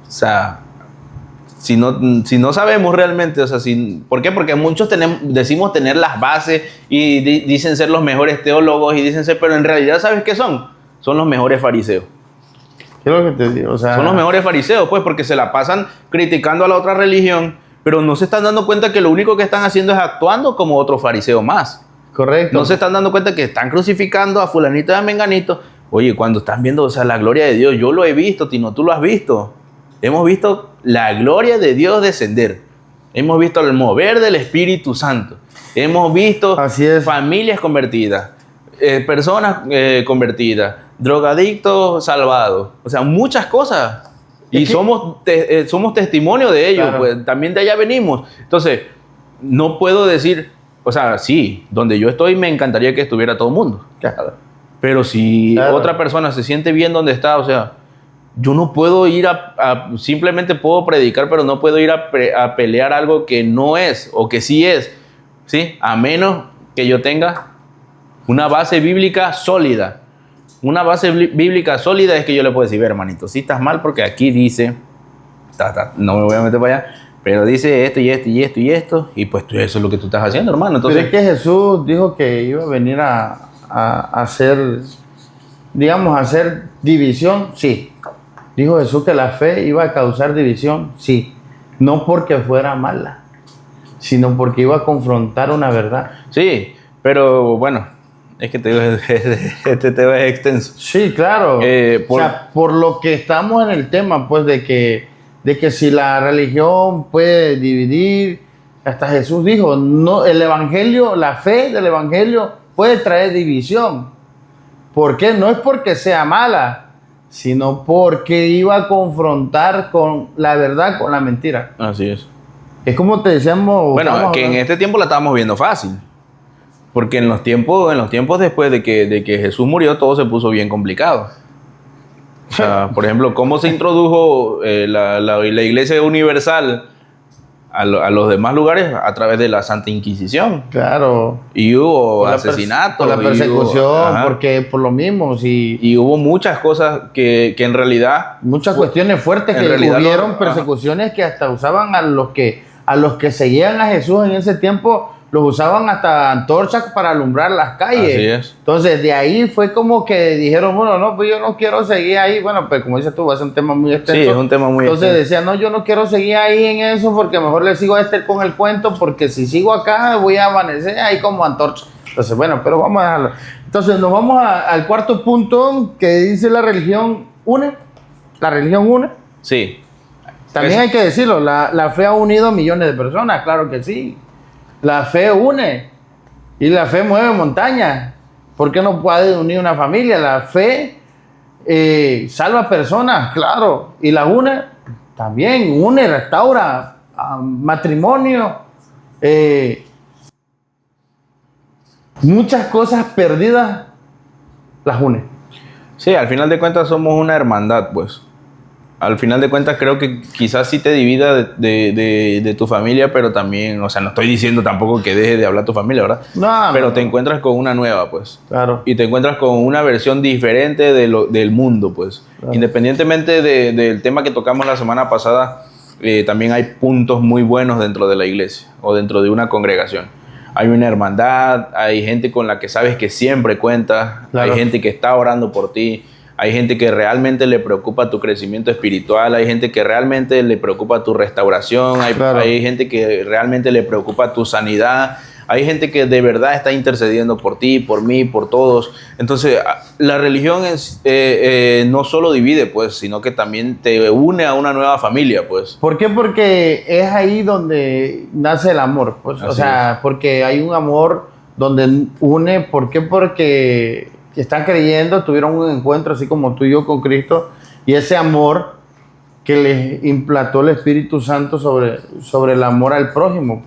O sea, si no sabemos realmente, o sea, ¿por qué? Porque muchos decimos tener las bases y dicen ser los mejores teólogos y dicen ser, pero en realidad, ¿sabes qué son? Son los mejores fariseos. ¿Qué es lo que te digo? O sea, son los mejores fariseos, pues, porque se la pasan criticando a la otra religión, pero no se están dando cuenta que lo único que están haciendo es actuando como otro fariseo más. Correcto. No se están dando cuenta que están crucificando a fulanito y a menganito. Oye, cuando están viendo, o sea, la gloria de Dios, yo lo he visto, Tino, tú lo has visto. Hemos visto la gloria de Dios descender. Hemos visto el mover del Espíritu Santo. Hemos visto familias convertidas, personas convertidas, drogadictos salvados. O sea, muchas cosas. Y somos testimonio de ello, claro. Pues también de allá venimos. Entonces, no puedo decir, o sea, sí, donde yo estoy me encantaría que estuviera todo el mundo. Claro. Pero si otra persona se siente bien donde está, o sea, yo no puedo ir simplemente puedo predicar, pero no puedo ir a pelear algo que no es o que sí es, ¿sí? A menos que yo tenga Una base bíblica sólida. Una base bíblica sólida es que yo le puedo decir, ve, hermanito, si estás mal porque aquí dice, no me voy a meter para allá, pero dice esto y esto y esto y esto, y pues eso es lo que tú estás haciendo, hermano. Entonces, pero es que Jesús dijo que iba a venir a hacer, digamos, a hacer división, sí. Dijo Jesús que la fe iba a causar división, sí. No porque fuera mala, sino porque iba a confrontar una verdad. sí, pero bueno, es que te digo, este tema es extenso. Sí, claro. O sea, por lo que estamos en el tema, pues, de que si la religión puede dividir, hasta Jesús dijo, no, el evangelio, la fe del evangelio puede traer división. ¿Por qué? No es porque sea mala, sino porque iba a confrontar con la verdad, con la mentira. Así es. Es como te decíamos. Bueno, que en este tiempo la estábamos viendo fácil. Porque en los tiempos después de que Jesús murió, todo se puso bien complicado. O sea, por ejemplo, cómo se introdujo la Iglesia Universal a los demás lugares a través de la Santa Inquisición. Claro. Y hubo asesinatos. La persecución, hubo, porque por lo mismo. Y hubo muchas cosas que en realidad... Muchas cuestiones fuertes que hubieron, persecuciones que hasta usaban a los que seguían a Jesús en ese tiempo, los usaban hasta antorchas para alumbrar las calles. Así es. Entonces, de ahí fue como que dijeron, bueno, no, pues yo no quiero seguir ahí. Bueno, pues como dices tú, va a ser un tema muy extenso. Sí, es un tema muy extenso. Entonces decía, no, yo no quiero seguir ahí en eso porque mejor le sigo a con el cuento, porque si sigo acá voy a amanecer ahí como antorcha. Entonces, bueno, pero vamos a dejarlo. Entonces, nos vamos al cuarto punto que dice la religión une. La religión une. Sí. También hay que decirlo, la fe ha unido a millones de personas, claro que sí. La fe une y la fe mueve montañas. ¿Por qué no puede unir una familia? La fe salva personas, claro. Y la une también, une, restaura matrimonio. Muchas cosas perdidas las une. Sí, al final de cuentas somos una hermandad, pues. Al final de cuentas creo que quizás sí te divida de tu familia, pero también, o sea, no estoy diciendo tampoco que deje de hablar tu familia, ¿verdad? No, pero no, te encuentras con una nueva, pues. Claro. Y te encuentras con una versión diferente del mundo, pues. Claro. Independientemente del tema que tocamos la semana pasada, también hay puntos muy buenos dentro de la iglesia o dentro de una congregación. Hay una hermandad, hay gente con la que sabes que siempre cuentas, claro. Hay gente que está orando por ti. Hay gente que realmente le preocupa tu crecimiento espiritual, hay gente que realmente le preocupa tu restauración, hay gente que realmente le preocupa tu sanidad, hay gente que de verdad está intercediendo por ti, por mí, por todos. Entonces, la religión no solo divide, pues, sino que también te une a una nueva familia, pues. ¿Por qué? Porque es ahí donde nace el amor, pues. Así o sea, es. Porque hay un amor donde une. ¿Por qué? Porque están creyendo, tuvieron un encuentro así como tú y yo con Cristo, y ese amor que les implantó el Espíritu Santo sobre el amor al prójimo.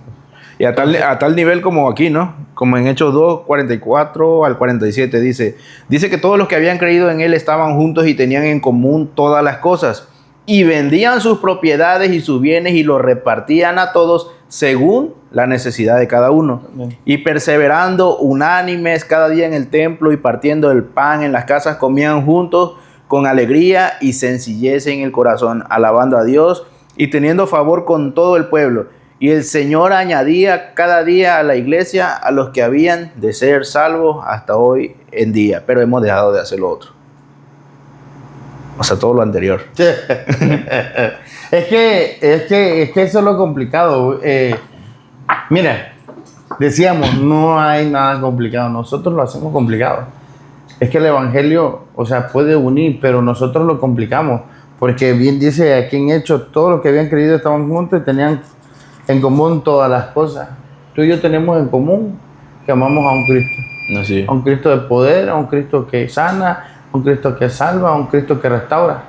Y a tal nivel como aquí, ¿no? Como en Hechos 2, 44 al 47 dice que todos los que habían creído en él estaban juntos y tenían en común todas las cosas, y vendían sus propiedades y sus bienes y los repartían a todos según la necesidad de cada uno. Bien. Y perseverando unánimes cada día en el templo y partiendo el pan en las casas, comían juntos con alegría y sencillez en el corazón, alabando a Dios y teniendo favor con todo el pueblo. Y el Señor añadía cada día a la iglesia a los que habían de ser salvos hasta hoy en día. Pero hemos dejado de hacer lo otro. O sea, todo lo anterior. Es que eso es lo complicado. Mira, decíamos, no hay nada complicado. Nosotros lo hacemos complicado. Es que el evangelio, o sea, puede unir, pero nosotros lo complicamos. Porque bien dice aquí en Hechos, todos los que habían creído estaban juntos y tenían en común todas las cosas. Tú y yo tenemos en común que amamos a un Cristo. Así. A un Cristo de poder, a un Cristo que sana, a un Cristo que salva, a un Cristo que restaura.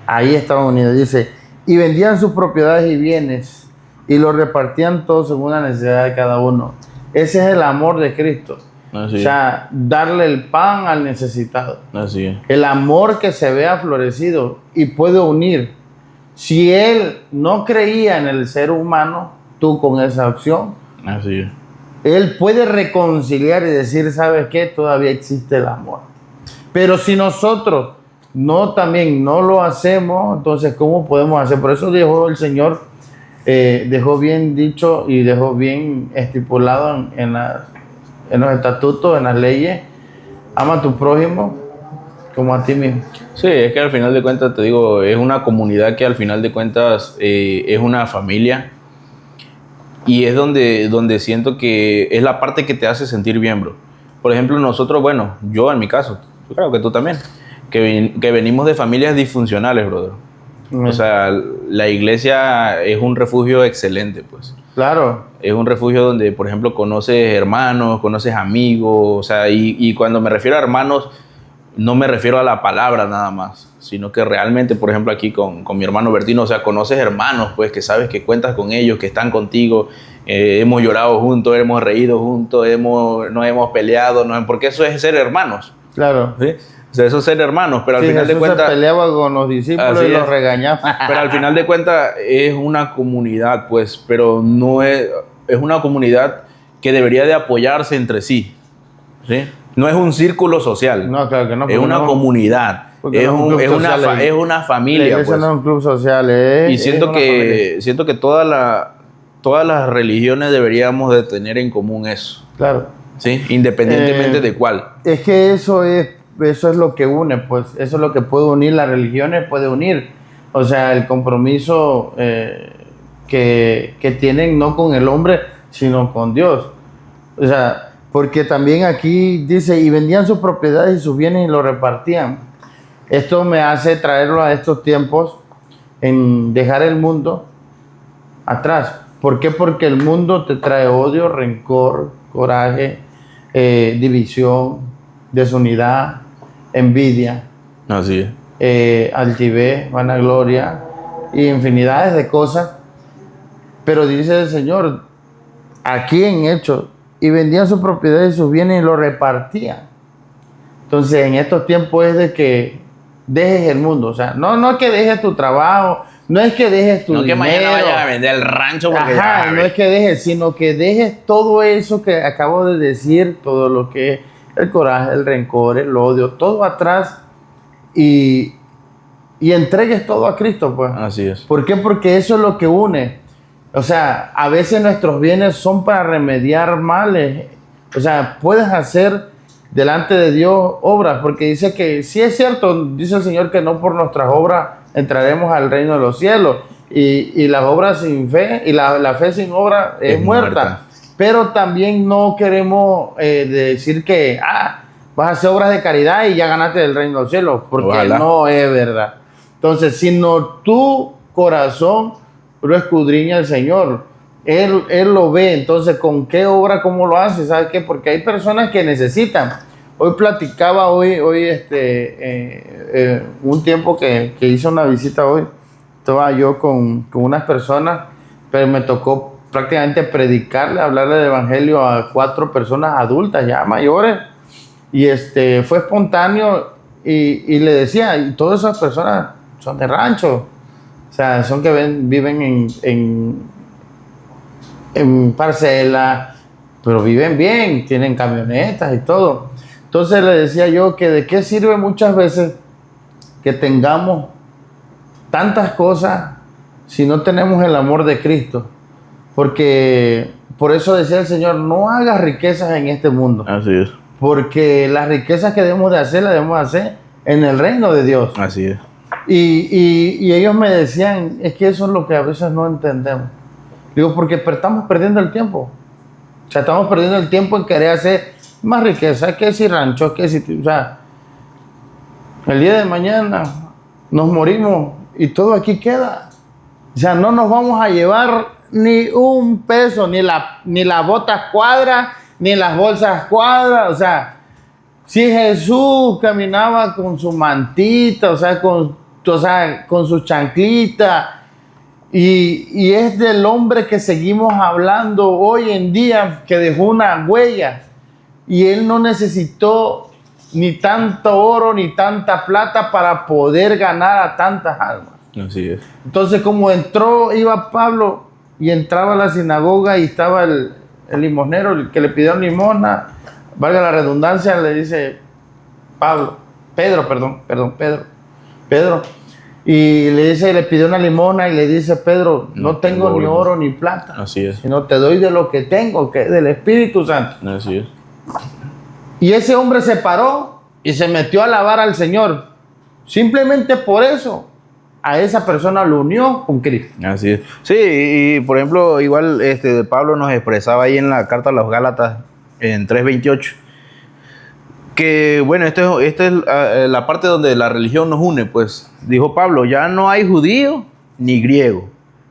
Ahí estaban unidos. Dice, y vendían sus propiedades y bienes y los repartían todos según la necesidad de cada uno. Ese es el amor de Cristo. Así. O sea, darle el pan al necesitado. Así es. El amor que se vea florecido y puede unir. Si él no creía en el ser humano, tú con esa opción, así es, Él puede reconciliar y decir, ¿sabes qué? Todavía existe el amor. Pero si nosotros también no lo hacemos, entonces ¿cómo podemos hacer? Por eso dejó el Señor, dejó bien dicho y dejó bien estipulado en los estatutos, en las leyes, ama a tu prójimo como a ti mismo. Sí, es que al final de cuentas, te digo, es una comunidad que al final de cuentas es una familia y es donde siento que es la parte que te hace sentir bien, bro. Por ejemplo, nosotros, bueno, yo en mi caso, yo creo que tú también, que venimos de familias disfuncionales, brother. O sea, la iglesia es un refugio excelente, pues. Claro. Es un refugio donde, por ejemplo, conoces hermanos, conoces amigos, o sea, y cuando me refiero a hermanos, no me refiero a la palabra nada más, sino que realmente, por ejemplo, aquí con mi hermano Bertino, o sea, conoces hermanos, pues, que sabes que cuentas con ellos, que están contigo, hemos llorado juntos, hemos reído juntos, nos hemos peleado, porque eso es ser hermanos. Claro. ¿Sí? O sea, eso es ser hermanos, pero al final de cuentas... se peleaba con los discípulos y los regañaba. Pero al final de cuentas es una comunidad, pues, pero no es una comunidad que debería de apoyarse entre sí, ¿sí? No es un círculo social. No, claro que no. Es una comunidad. Es una familia. La iglesia pues. no es un club social. Y siento que todas las religiones deberíamos de tener en común eso. Claro. ¿Sí? Independientemente de cuál. Es que eso es lo que une, pues. Eso es lo que puede unir las religiones, puede unir. O sea, el compromiso que tienen no con el hombre, sino con Dios. O sea, porque también aquí dice, y vendían sus propiedades y sus bienes y lo repartían. Esto me hace traerlo a estos tiempos, en dejar el mundo atrás. ¿Por qué? Porque el mundo te trae odio, rencor, coraje, división, desunidad, envidia, Así es. altivez, vanagloria y infinidades de cosas. Pero dice el Señor, aquí en Hechos, y vendían sus propiedades y sus bienes y lo repartían. Entonces, en estos tiempos es de que dejes el mundo. O sea, no es que dejes tu trabajo, no es que dejes tu dinero. No que mañana vayas a vender el rancho porque Ajá, no es que dejes, sino que dejes todo eso que acabo de decir, todo lo que es el coraje, el rencor, el odio, todo atrás y entregues todo a Cristo, pues. Así es. ¿Por qué? Porque eso es lo que une. O sea, a veces nuestros bienes son para remediar males. O sea, puedes hacer delante de Dios obras, porque dice que sí es cierto, dice el Señor que no por nuestras obras entraremos al reino de los cielos. Y las obras sin fe, y la fe sin obra es muerta. Pero también no queremos decir que vas a hacer obras de caridad y ya ganaste el reino de los cielos, porque ojalá. No es verdad. Entonces, sino tu corazón lo escudriña el Señor. Él lo ve. Entonces, ¿con qué obra, cómo lo hace? ¿Sabes qué? Porque hay personas que necesitan. Hoy platicaba, un tiempo que hice una visita hoy, estaba yo con unas personas, pero me tocó prácticamente predicarle, hablarle del evangelio a 4 personas adultas ya mayores, y fue espontáneo, y le decía, y todas esas personas son de rancho. O sea, son que viven en parcela, pero viven bien, tienen camionetas y todo. Entonces le decía yo que de qué sirve muchas veces que tengamos tantas cosas si no tenemos el amor de Cristo. Porque por eso decía el Señor, no hagas riquezas en este mundo. Así es. Porque las riquezas que debemos de hacer, las debemos de hacer en el reino de Dios. Así es. Y ellos me decían, es que eso es lo que a veces no entendemos. Digo, porque estamos perdiendo el tiempo. O sea, estamos perdiendo el tiempo en querer hacer más riqueza, que si ranchos, que si... O sea, el día de mañana nos morimos y todo aquí queda. O sea, no nos vamos a llevar ni un peso, ni las botas cuadras, ni las bolsas cuadras. O sea, si Jesús caminaba con su mantita, o sea, con su chanclita, y es del hombre que seguimos hablando hoy en día, que dejó una huella, y él no necesitó ni tanto oro ni tanta plata para poder ganar a tantas almas. Así es. Entonces, como iba Pablo y entraba a la sinagoga y estaba el el limosnero, el que le pidió limosna, valga la redundancia, le dice Pedro, y le dice, le pidió una limosna y le dice, Pedro, no tengo ni oro ni plata. Así es. Sino te doy de lo que tengo, que es del Espíritu Santo. Así es. Y ese hombre se paró y se metió a alabar al Señor. Simplemente por eso, a esa persona lo unió con Cristo. Así es. Sí, y por ejemplo, igual Pablo nos expresaba ahí en la carta a los Gálatas, en 3:28, que bueno, esta es la parte donde la religión nos une, pues dijo Pablo, ya no hay judío ni griego,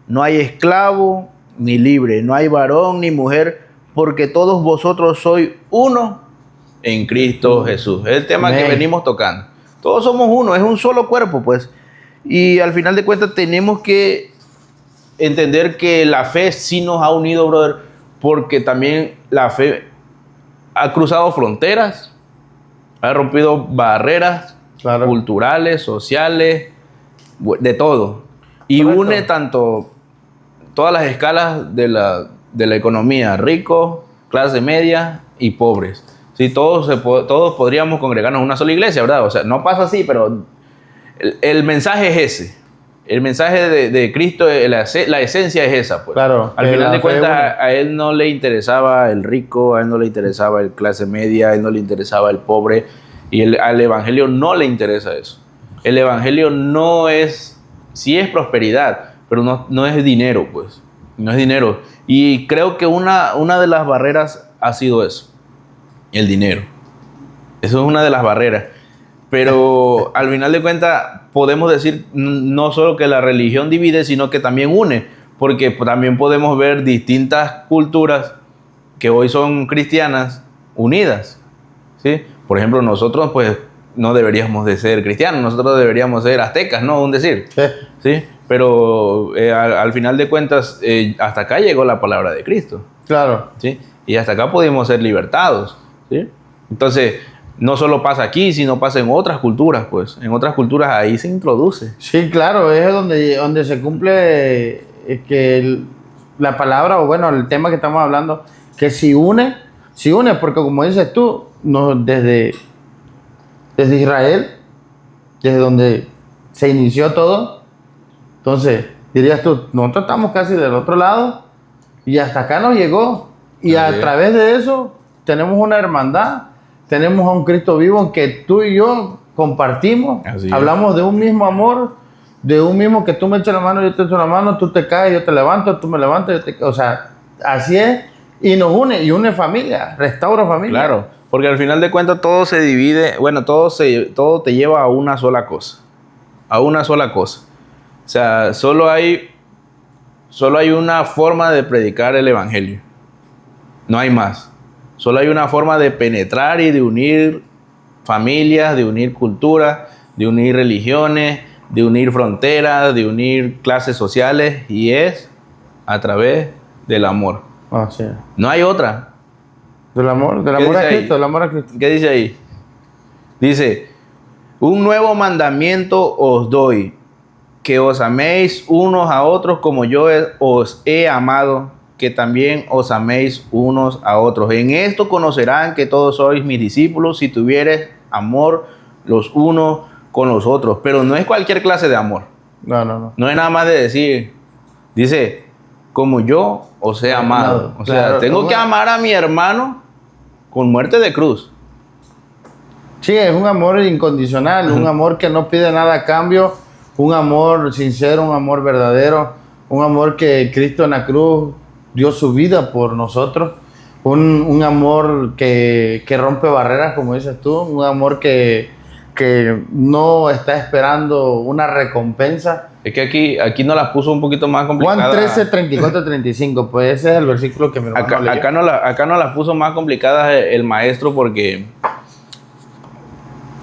no hay esclavo ni libre, no hay varón ni mujer, porque todos vosotros sois uno en Cristo Jesús. Es el tema que venimos tocando. Todos somos uno, es un solo cuerpo, pues. Y al final de cuentas tenemos que entender que la fe sí nos ha unido, brother, porque también la fe ha cruzado fronteras, ha rompido barreras culturales, sociales, de todo. Y une tanto todas las escalas de la economía, ricos, clase media y pobres. Sí, todos podríamos congregarnos en una sola iglesia, ¿verdad? O sea, no pasa así, pero el mensaje es ese. El mensaje de Cristo, la esencia es esa, pues. Claro. Al final de cuentas, a él no le interesaba el rico, a él no le interesaba el clase media, a él no le interesaba el pobre. Y al evangelio no le interesa eso. El evangelio no es, sí es prosperidad, pero no es dinero, pues. No es dinero. Y creo que una de las barreras ha sido eso, el dinero. Eso es una de las barreras. Pero al final de cuentas podemos decir no solo que la religión divide, sino que también une, porque también podemos ver distintas culturas que hoy son cristianas unidas, ¿sí? Por ejemplo, nosotros pues no deberíamos de ser cristianos, nosotros deberíamos ser aztecas, ¿no? Un decir, ¿sí? Pero al final de cuentas hasta acá llegó la palabra de Cristo. Claro. ¿Sí? Y hasta acá pudimos ser libertados, ¿sí? Entonces, no solo pasa aquí, sino pasa en otras culturas, pues. En otras culturas ahí se introduce. Sí, claro, es donde se cumple la palabra, o bueno, el tema que estamos hablando, que si une, porque como dices tú, desde Israel, desde donde se inició todo, entonces, dirías tú, nosotros estamos casi del otro lado, y hasta acá nos llegó, y a través de eso tenemos una hermandad. Tenemos a un Cristo vivo en que tú y yo compartimos, hablamos de un mismo amor, de un mismo que tú me echas la mano, yo te echo la mano, tú te caes, yo te levanto, tú me levantas, o sea, así es, y nos une, y une familia, restaura familia. Claro, porque al final de cuentas todo se divide, bueno, todo te lleva a una sola cosa, O sea, solo hay una forma de predicar el evangelio, no hay más. Solo hay una forma de penetrar y de unir familias, de unir culturas, de unir religiones, de unir fronteras, de unir clases sociales, y es a través del amor. Sí. No hay otra. Del amor a Cristo, del amor a Cristo. ¿Qué dice ahí? Dice, un nuevo mandamiento os doy, que os améis unos a otros como yo os he amado, que también os améis unos a otros. En esto conocerán que todos sois mis discípulos, si tuviereis amor los unos con los otros. Pero no es cualquier clase de amor. No. No es nada más de decir, dice, como yo os he amado. O sea, tengo que amar a mi hermano con muerte de cruz. Sí, es un amor incondicional, un amor que no pide nada a cambio, un amor sincero, un amor verdadero, un amor que Cristo en la cruz dio su vida por nosotros, un amor que rompe barreras, como dices tú, un amor que no está esperando una recompensa. Es que aquí nos las puso un poquito más complicadas. Juan 13, 34, 35, pues ese es el versículo que mi hermano leyó. Acá nos las puso más complicadas el maestro, porque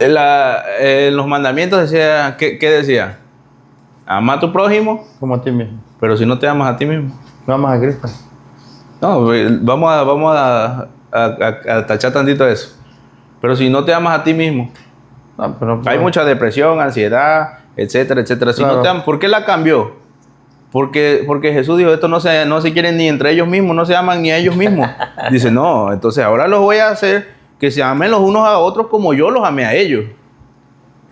en los mandamientos decía, ¿qué decía? Ama a tu prójimo como a ti mismo. Pero si no te amas a ti mismo, no amas a Cristo. No, vamos a tachar tantito eso. Pero si no te amas a ti mismo, hay mucha depresión, ansiedad, etcétera, etcétera. Si no te amas, ¿por qué la cambió? Porque Jesús dijo, esto no se quieren ni entre ellos mismos, no se aman ni a ellos mismos. Dice, no, entonces ahora los voy a hacer que se amen los unos a otros como yo los amé a ellos.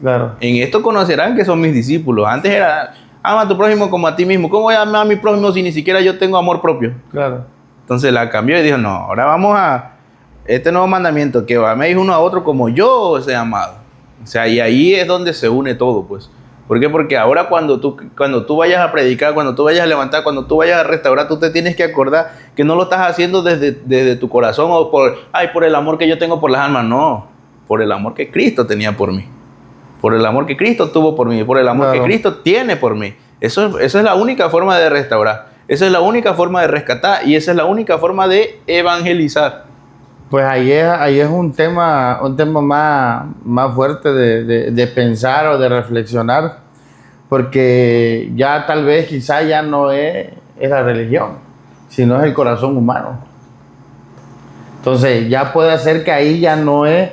Claro. En esto conocerán que son mis discípulos. Antes era, ama a tu prójimo como a ti mismo. ¿Cómo voy a amar a mi prójimo si ni siquiera yo tengo amor propio? Claro. Entonces la cambió y dijo, no, ahora vamos a este nuevo mandamiento, que améis uno a otro como yo os he amado. O sea, y ahí es donde se une todo, pues. ¿Por qué? Porque ahora cuando tú vayas a predicar, cuando tú vayas a levantar, cuando tú vayas a restaurar, tú te tienes que acordar que no lo estás haciendo desde tu corazón o por el amor que yo tengo por las almas. No, por el amor que Cristo tenía por mí. Por el amor que Cristo tuvo por mí. Por el amor que Cristo tiene por mí. Esa es la única forma de restaurar. Esa es la única forma de rescatar. Y esa es la única forma de evangelizar. Pues ahí es un tema más fuerte de pensar o de reflexionar, porque ya tal vez quizá ya no es la religión, sino es el corazón humano. Entonces ya puede ser que ahí ya no es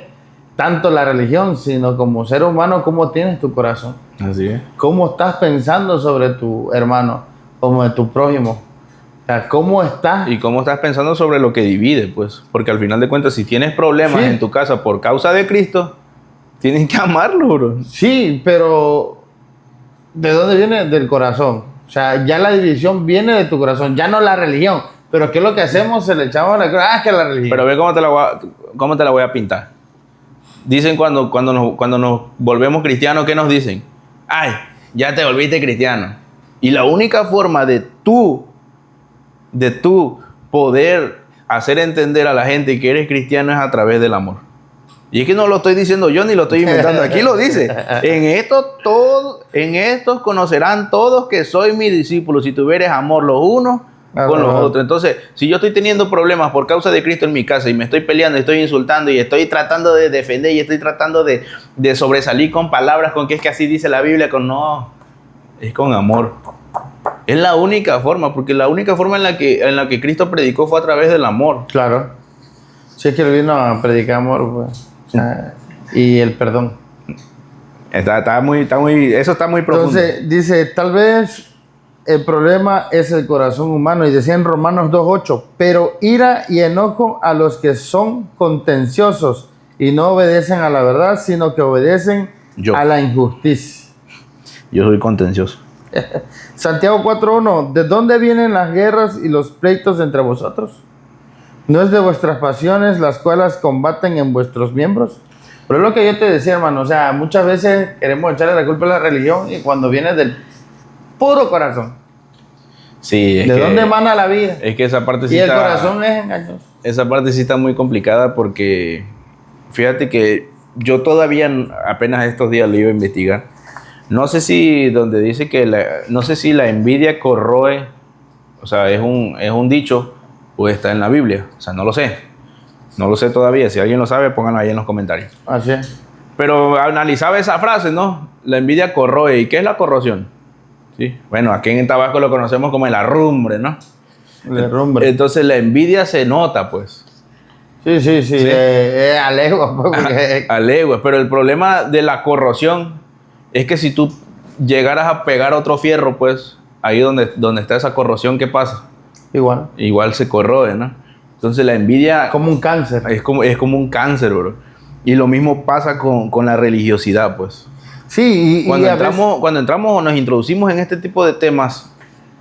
tanto la religión, sino como ser humano, cómo tienes tu corazón. Así es. Cómo estás pensando sobre tu hermano, como de tu prójimo. O sea, ¿cómo estás? Y cómo estás pensando sobre lo que divide, pues. Porque al final de cuentas, si tienes problemas en tu casa por causa de Cristo, tienes que amarlo, bro. Sí, pero ¿de dónde viene? Del corazón. O sea, ya la división viene de tu corazón, ya no la religión. Pero ¿qué es lo que hacemos? Se le echamos la cruz. Es que la religión. Pero ve cómo te la voy a pintar. Dicen cuando nos volvemos cristianos, ¿qué nos dicen? Ay, ya te volviste cristiano. Y la única forma de tú poder hacer entender a la gente que eres cristiano es a través del amor. Y es que no lo estoy diciendo yo ni lo estoy inventando. Aquí lo dice. En esto conocerán todos que soy mi discípulo si tuvieres amor los unos con los otros. Entonces, si yo estoy teniendo problemas por causa de Cristo en mi casa y me estoy peleando, estoy insultando y estoy tratando de defender y estoy tratando de sobresalir con palabras, con que es que así dice la Biblia, no, es con amor. Es la única forma, porque la única forma en la que Cristo predicó fue a través del amor. Claro. Si es que él vino a predicar amor, pues. O sea, y el perdón. Eso está muy profundo. Entonces, dice, tal vez el problema es el corazón humano. Y decía en Romanos 2:8, pero ira y enojo a los que son contenciosos y no obedecen a la verdad, sino que obedecen a la injusticia. Yo soy contencioso. Santiago 4:1, ¿de dónde vienen las guerras y los pleitos entre vosotros? ¿No es de vuestras pasiones las cuales combaten en vuestros miembros? Pero es lo que yo te decía, hermano, o sea, muchas veces queremos echarle la culpa a la religión y cuando viene del puro corazón. Sí, ¿De dónde emana la vida? Es que esa parte sí y el corazón es engañoso. Esa parte sí está muy complicada porque fíjate que yo todavía apenas estos días lo iba a investigar. No sé si donde dice no sé si la envidia corroe, o sea, es un dicho o está en la Biblia. O sea, no lo sé. No lo sé todavía. Si alguien lo sabe, pónganlo ahí en los comentarios. Así es. Pero analizaba esa frase, ¿no? La envidia corroe. ¿Y qué es la corrosión? ¿Sí? Bueno, aquí en Tabasco lo conocemos como el arrumbre, ¿no? El arrumbre. Entonces la envidia se nota, pues. Sí. A leguas. A leguas. Pero el problema de la corrosión es que si tú llegaras a pegar otro fierro, pues, ahí donde está esa corrosión, ¿qué pasa? Igual se corroe, ¿no? Entonces la envidia... Como un cáncer. Es como un cáncer, bro. Y lo mismo pasa con la religiosidad, pues. Sí, cuando entramos o nos introducimos en este tipo de temas,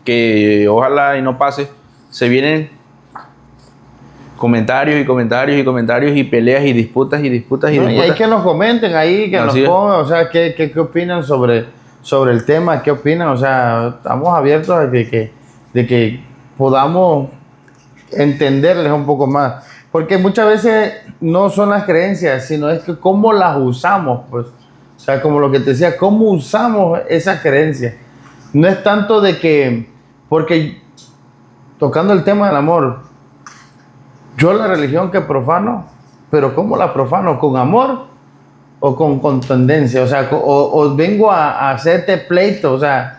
que ojalá y no pase, se vienen comentarios y peleas y disputas. Y hay que nos comenten ahí, que nos pongan, o sea, qué opinan sobre el tema, qué opinan, o sea, estamos abiertos a de que podamos entenderles un poco más, porque muchas veces no son las creencias, sino es que cómo las usamos, pues, o sea, como lo que te decía, cómo usamos esas creencias. No es tanto de que, porque tocando el tema del amor, yo la religión que profano, pero ¿cómo la profano? ¿Con amor o con contundencia? O sea, o vengo a hacerte pleito, o sea,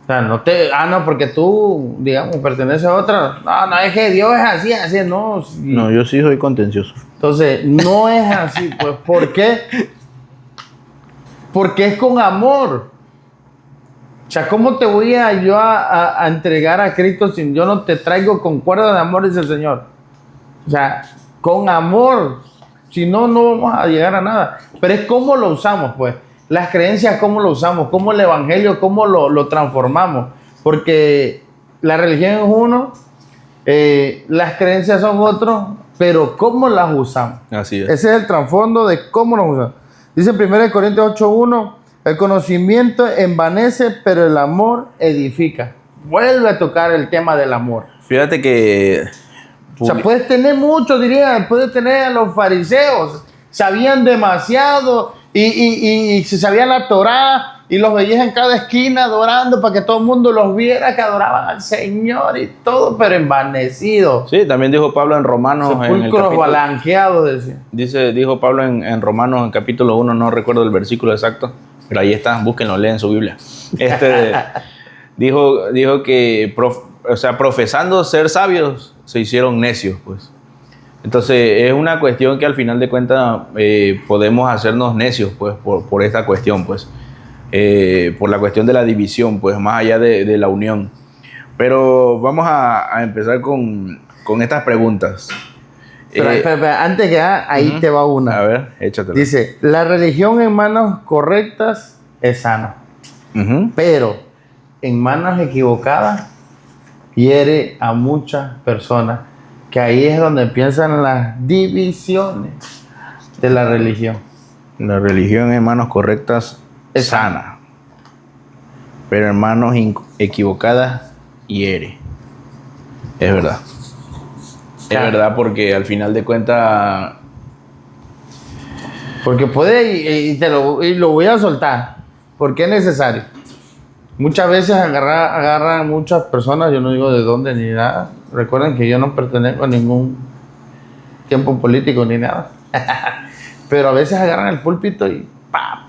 no, porque tú, digamos, perteneces a otra. No, es que Dios es así, no. Sí. No, yo sí soy contencioso. Entonces, no es así, pues, ¿por qué? Porque es con amor. O sea, ¿cómo te voy a entregar a Cristo si yo no te traigo con cuerda de amor, dice el Señor? O sea, con amor. Si no, no vamos a llegar a nada. Pero es cómo lo usamos, pues. Las creencias, cómo lo usamos. Cómo el evangelio, cómo lo transformamos. Porque la religión es uno, las creencias son otros, pero cómo las usamos. Así es. Ese es el trasfondo de cómo las usamos. Dice 1 Corintios 8:1, el conocimiento envanece, pero el amor edifica. Vuelve a tocar el tema del amor. Fíjate que... O sea, puedes tener mucho, diría, puedes tener a los fariseos, sabían demasiado y se sabían la Torá y los veías en cada esquina adorando para que todo el mundo los viera que adoraban al Señor y todo, pero envanecido. Sí, también dijo Pablo en Romanos. Sepulcros balanqueados, decía. Dijo Pablo en Romanos, en capítulo 1, no recuerdo el versículo exacto, pero ahí está, búsquenlo, leen su Biblia. Dijo que, profesando ser sabios, se hicieron necios, pues. Entonces, es una cuestión que al final de cuentas podemos hacernos necios, pues, por esta cuestión, pues. Por la cuestión de la división, pues, más allá de la unión. Pero vamos a empezar con estas preguntas. Pero antes que ahí te va una. A ver, échatela. Dice, la religión en manos correctas es sana, pero en manos equivocadas hiere a muchas personas, que ahí es donde empiezan las divisiones de la religión. La religión en manos correctas es sana, pero en manos equivocadas hiere. Es verdad. Claro. Es verdad, porque al final de cuentas... Porque puede, y lo voy a soltar, porque es necesario. Muchas veces agarran muchas personas, yo no digo de dónde ni nada. Recuerden que yo no pertenezco a ningún tiempo político ni nada. Pero a veces agarran el púlpito y pa.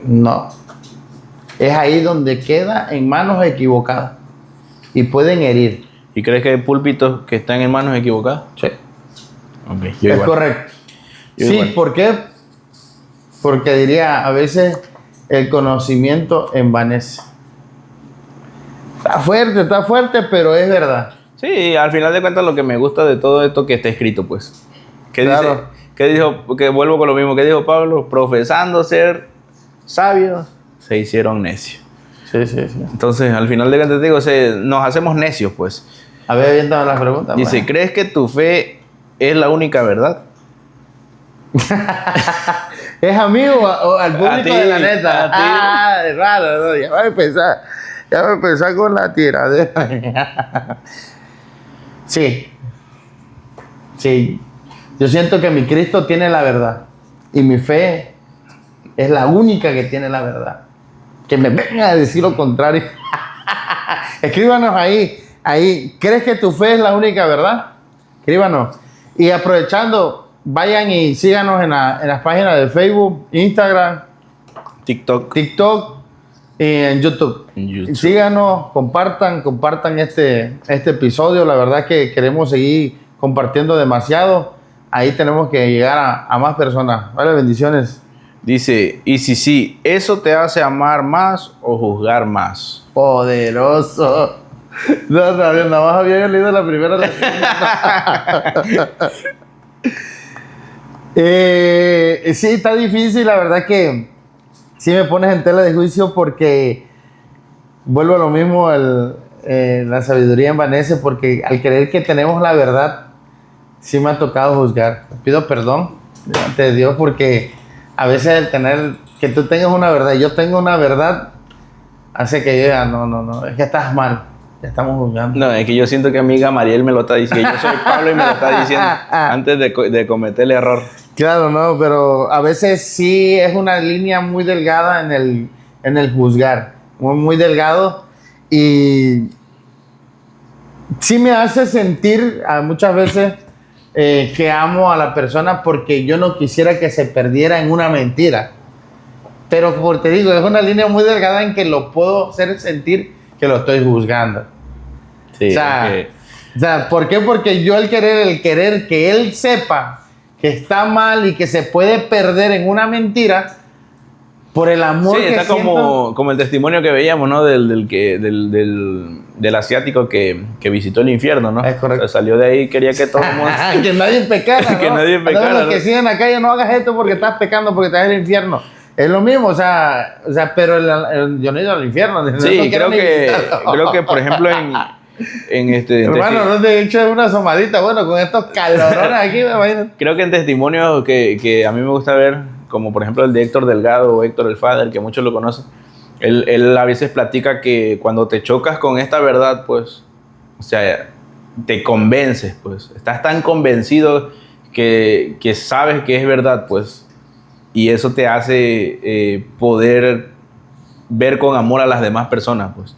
No. Es ahí donde queda en manos equivocadas y pueden herir. ¿Y crees que hay púlpitos que están en manos equivocadas? Sí. Okay, Es correcto. Sí, igual. ¿Por qué? Porque diría, a veces el conocimiento envanece. Está fuerte, pero es verdad. Sí, al final de cuentas lo que me gusta de todo esto que está escrito, pues. Claro. ¿Qué dijo? Que vuelvo con lo mismo que dijo Pablo, profesando ser sabios, se hicieron necios. Sí. Entonces, al final de cuentas te digo, nos hacemos necios, pues. A ver, viendo las preguntas. Dice, bueno. ¿Crees que tu fe es la única verdad? ¿Es amigo o al público ti, de la neta? Es raro, ¿no? Ya voy a empezar con la tiradera. Sí. Yo siento que mi Cristo tiene la verdad y mi fe es la única que tiene la verdad. Que me vengan a decir lo contrario. Escríbanos ahí. ¿Crees que tu fe es la única verdad? Escríbanos. Y aprovechando, vayan y síganos en las páginas de Facebook, Instagram, TikTok y en YouTube. Síganos, compartan este episodio. La verdad que queremos seguir compartiendo demasiado. Ahí tenemos que llegar a más personas. Vale, bendiciones. Dice, y sí, ¿eso te hace amar más o juzgar más? Poderoso. No, nada más había leído la primera. Sí, está difícil, la verdad que sí me pones en tela de juicio porque vuelvo a lo mismo, la sabiduría envanece, porque al creer que tenemos la verdad, sí me ha tocado juzgar. Pido perdón delante de Dios porque a veces que tú tengas una verdad y yo tengo una verdad, hace que yo diga, no, es que estás mal. Ya estamos juzgando. No, es que yo siento que amiga Mariel me lo está diciendo. Yo soy Pablo y me lo está diciendo antes de cometer el error. Claro, no, pero a veces sí es una línea muy delgada en el juzgar. Muy delgado. Y sí me hace sentir muchas veces que amo a la persona porque yo no quisiera que se perdiera en una mentira. Pero como te digo, es una línea muy delgada en que lo puedo hacer sentir que lo estoy juzgando. Sí, o sea, ¿por qué? Porque yo el querer que él sepa que está mal y que se puede perder en una mentira, por el amor Sí, que está siento. como el testimonio que veíamos, ¿no? Del asiático que visitó el infierno, ¿no? Es correcto. O sea, salió de ahí y quería que todo el mundo... Que nadie pecara, ¿no? Que nadie pecara, Entonces, los que ¿no? siguen acá, ya no hagas esto porque estás pecando, porque estás en el infierno. Es lo mismo, o sea, pero yo no he ido al infierno. Sí, no quiero ni visitarlo. creo que, por ejemplo, en Hermano, no te he hecho una asomadita, bueno, con estos calorones aquí, me imagino. creo que en testimonios que a mí me gusta ver, como por ejemplo el de Héctor Delgado o Héctor el Father, que muchos lo conocen, él a veces platica que cuando te chocas con esta verdad, pues, o sea, te convences, pues, estás tan convencido que sabes que es verdad, pues, y eso te hace poder ver con amor a las demás personas, pues.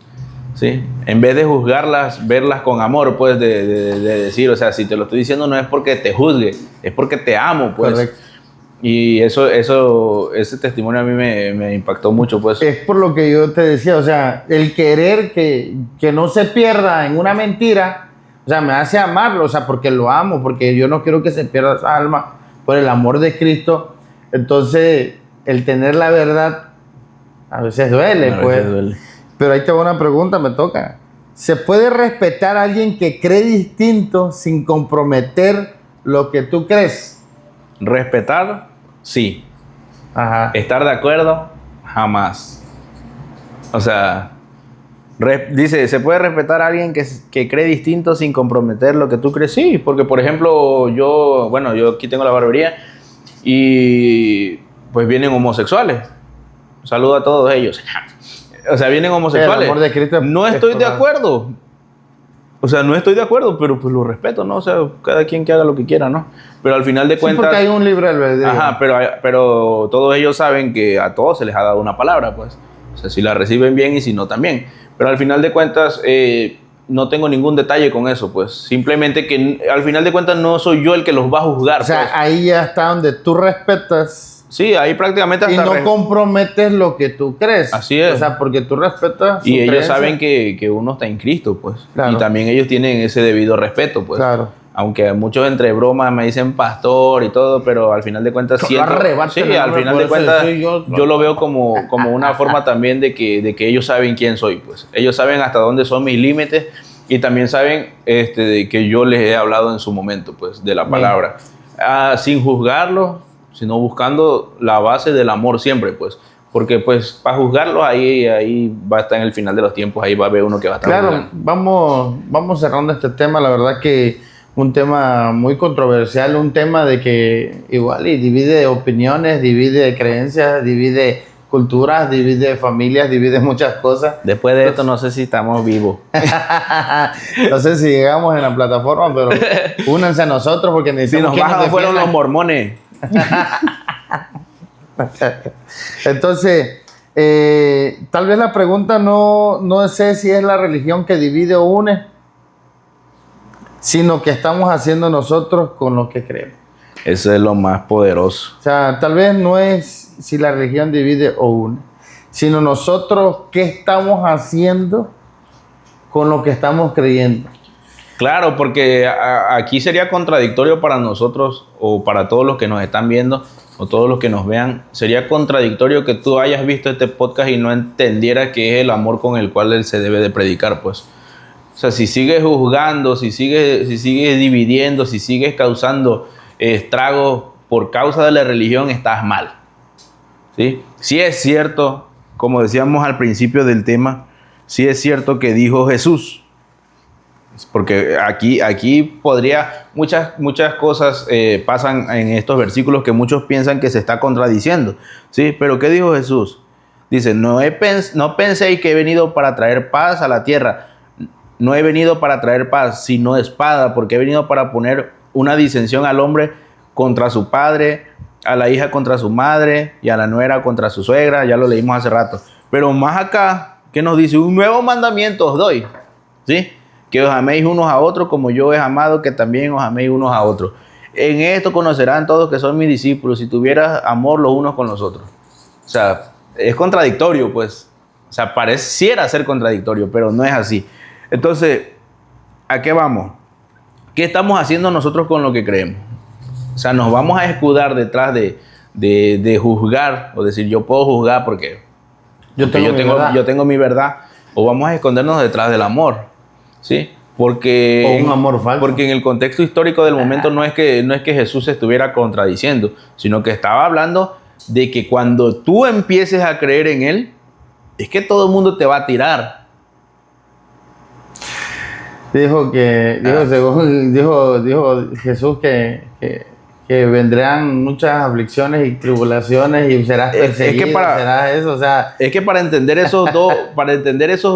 ¿Sí? En vez de juzgarlas, verlas con amor, pues, de decir, o sea, si te lo estoy diciendo no es porque te juzgue, es porque te amo, pues. Correcto. Y ese testimonio a mí me impactó mucho, pues. Es por lo que yo te decía, o sea, el querer que no se pierda en una mentira, o sea, me hace amarlo, o sea, porque lo amo, porque yo no quiero que se pierda esa alma por el amor de Cristo. Entonces, el tener la verdad a veces duele, A veces pues. duele. Pero ahí te va una pregunta, me toca. ¿Se puede respetar a alguien que cree distinto sin comprometer lo que tú crees? Respetar, sí. Ajá. Estar de acuerdo, jamás. O sea, dice, ¿se puede respetar a alguien que cree distinto sin comprometer lo que tú crees? Sí, porque por ejemplo, yo aquí tengo la barbería y pues vienen homosexuales. Saludo a todos ellos. O sea, vienen homosexuales. El amor de Cristo No es estoy de total. acuerdo. O sea, no estoy de acuerdo, pero pues lo respeto, ¿no? O sea, cada quien que haga lo que quiera, ¿no? Pero al final de Sí, cuentas... porque hay un libre albedrío. Ajá, pero todos ellos saben que a todos se les ha dado una palabra, pues. O sea, si la reciben bien y si no también. Pero al final de cuentas, no tengo ningún detalle con eso, pues. Simplemente que al final de cuentas no soy yo el que los va a juzgar, O sea, pues. ahí ya está donde tú respetas Sí, ahí prácticamente y hasta... no comprometes lo que tú crees. Así es. O sea, porque tú respetas su Y ellos creencia. saben que uno está en Cristo, pues. Claro. Y también ellos tienen ese debido respeto, pues. Claro. Aunque muchos entre bromas me dicen pastor y todo, pero al final de cuentas Lo siento... arrebatan Sí, el al nombre, final por de eso cuentas soy yo lo veo como una forma también de que ellos saben quién soy, pues. Ellos saben hasta dónde son mis límites y también saben de que yo les he hablado en su momento, pues, de la palabra. Sin juzgarlos, sino buscando la base del amor siempre, pues. Porque, pues, para juzgarlos, ahí va a estar en el final de los tiempos, ahí va a haber uno que va a estar Claro, juzgando. vamos cerrando este tema. La verdad que un tema muy controversial, un tema de que igual y divide opiniones, divide creencias, divide culturas, divide familias, divide muchas cosas. Después de esto, no sé si estamos vivos. No sé si llegamos en la plataforma, pero únanse a nosotros porque Si necesitamos nos que bajan fueron los defiendan. mormones. Entonces, tal vez la pregunta no sé si es la religión que divide o une, sino que estamos haciendo nosotros con lo que creemos. Eso es lo más poderoso. O sea, tal vez no es si la religión divide o une, sino nosotros qué estamos haciendo con lo que estamos creyendo. Claro, porque aquí sería contradictorio para nosotros o para todos los que nos están viendo o todos los que nos vean. Sería contradictorio que tú hayas visto este podcast y no entendieras que es el amor con el cual él se debe de predicar, pues. O sea, si sigues juzgando, si sigues dividiendo, si sigues causando estragos por causa de la religión, estás mal. ¿Sí? Sí es cierto, como decíamos al principio del tema, sí es cierto que dijo Jesús. Porque aquí podría, muchas cosas pasan en estos versículos que muchos piensan que se está contradiciendo, ¿sí? Pero ¿qué dijo Jesús? Dice, no penséis que he venido para traer paz a la tierra. No he venido para traer paz, sino espada, porque he venido para poner una disensión al hombre contra su padre, a la hija contra su madre y a la nuera contra su suegra. Ya lo leímos hace rato. Pero más acá, ¿qué nos dice? Un nuevo mandamiento os doy, ¿sí? Que os améis unos a otros como yo os he amado, que también os améis unos a otros. En esto conocerán todos que son mis discípulos, si tuvieras amor los unos con los otros. O sea, es contradictorio, pues. O sea, pareciera ser contradictorio, pero no es así. Entonces, ¿a qué vamos? ¿Qué estamos haciendo nosotros con lo que creemos? O sea, nos vamos a escudar detrás de de juzgar o decir yo puedo juzgar porque yo tengo mi verdad, o vamos a escondernos detrás del amor, ¿sí? Porque o un amor falso. Porque en el contexto histórico del momento no es que Jesús se estuviera contradiciendo, sino que estaba hablando de que cuando tú empieces a creer en Él, es que todo el mundo te va a tirar. Dijo Jesús que vendrán muchas aflicciones y tribulaciones y serás perseguido, serás eso, o sea, es que para entender esos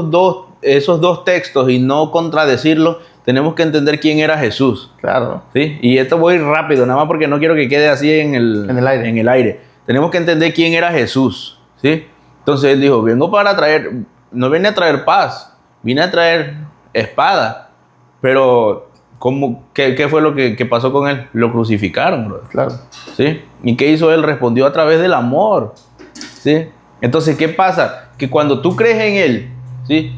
dos textos y no contradecirlos, tenemos que entender quién era Jesús. Claro. ¿Sí? Y esto voy rápido, nada más porque no quiero que quede así en el aire. Tenemos que entender quién era Jesús, ¿sí? Entonces él dijo, no vine a traer paz, vine a traer espada. Pero ¿qué fue lo que pasó con él? Lo crucificaron, bro. Claro. ¿Sí? ¿Y qué hizo él? Respondió a través del amor. ¿Sí? Entonces, ¿qué pasa? Que cuando tú crees en él, ¿sí?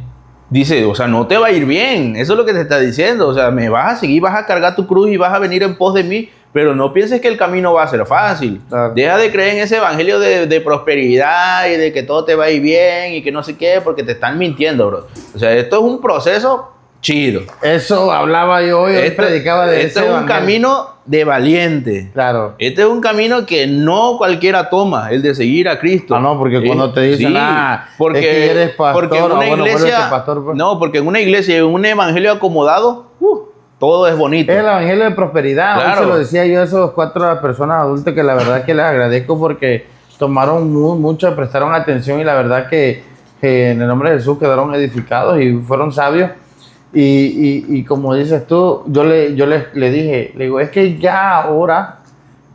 Dice, o sea, no te va a ir bien. Eso es lo que te está diciendo. O sea, me vas a seguir, vas a cargar tu cruz y vas a venir en pos de mí. Pero no pienses que el camino va a ser fácil. Claro. Deja de creer en ese evangelio de prosperidad y de que todo te va a ir bien y que no sé qué, porque te están mintiendo, bro. O sea, esto es un proceso chido. Eso hablaba yo hoy, predicaba de Este es un camino de valiente. Claro. Este es un camino que no cualquiera toma, el de seguir a Cristo. Ah, no, porque cuando te dicen, porque, es que eres pastor, porque en una iglesia, pastor, pues. No, porque en una iglesia, en un evangelio acomodado, todo es bonito. Es el evangelio de prosperidad. Claro. Hoy se lo decía yo a esos 4 personas adultas que la verdad que les agradezco porque tomaron mucho, prestaron atención y la verdad que en el nombre de Jesús quedaron edificados y fueron sabios. Y como dices tú, yo le dije, le digo, es que ya ahora,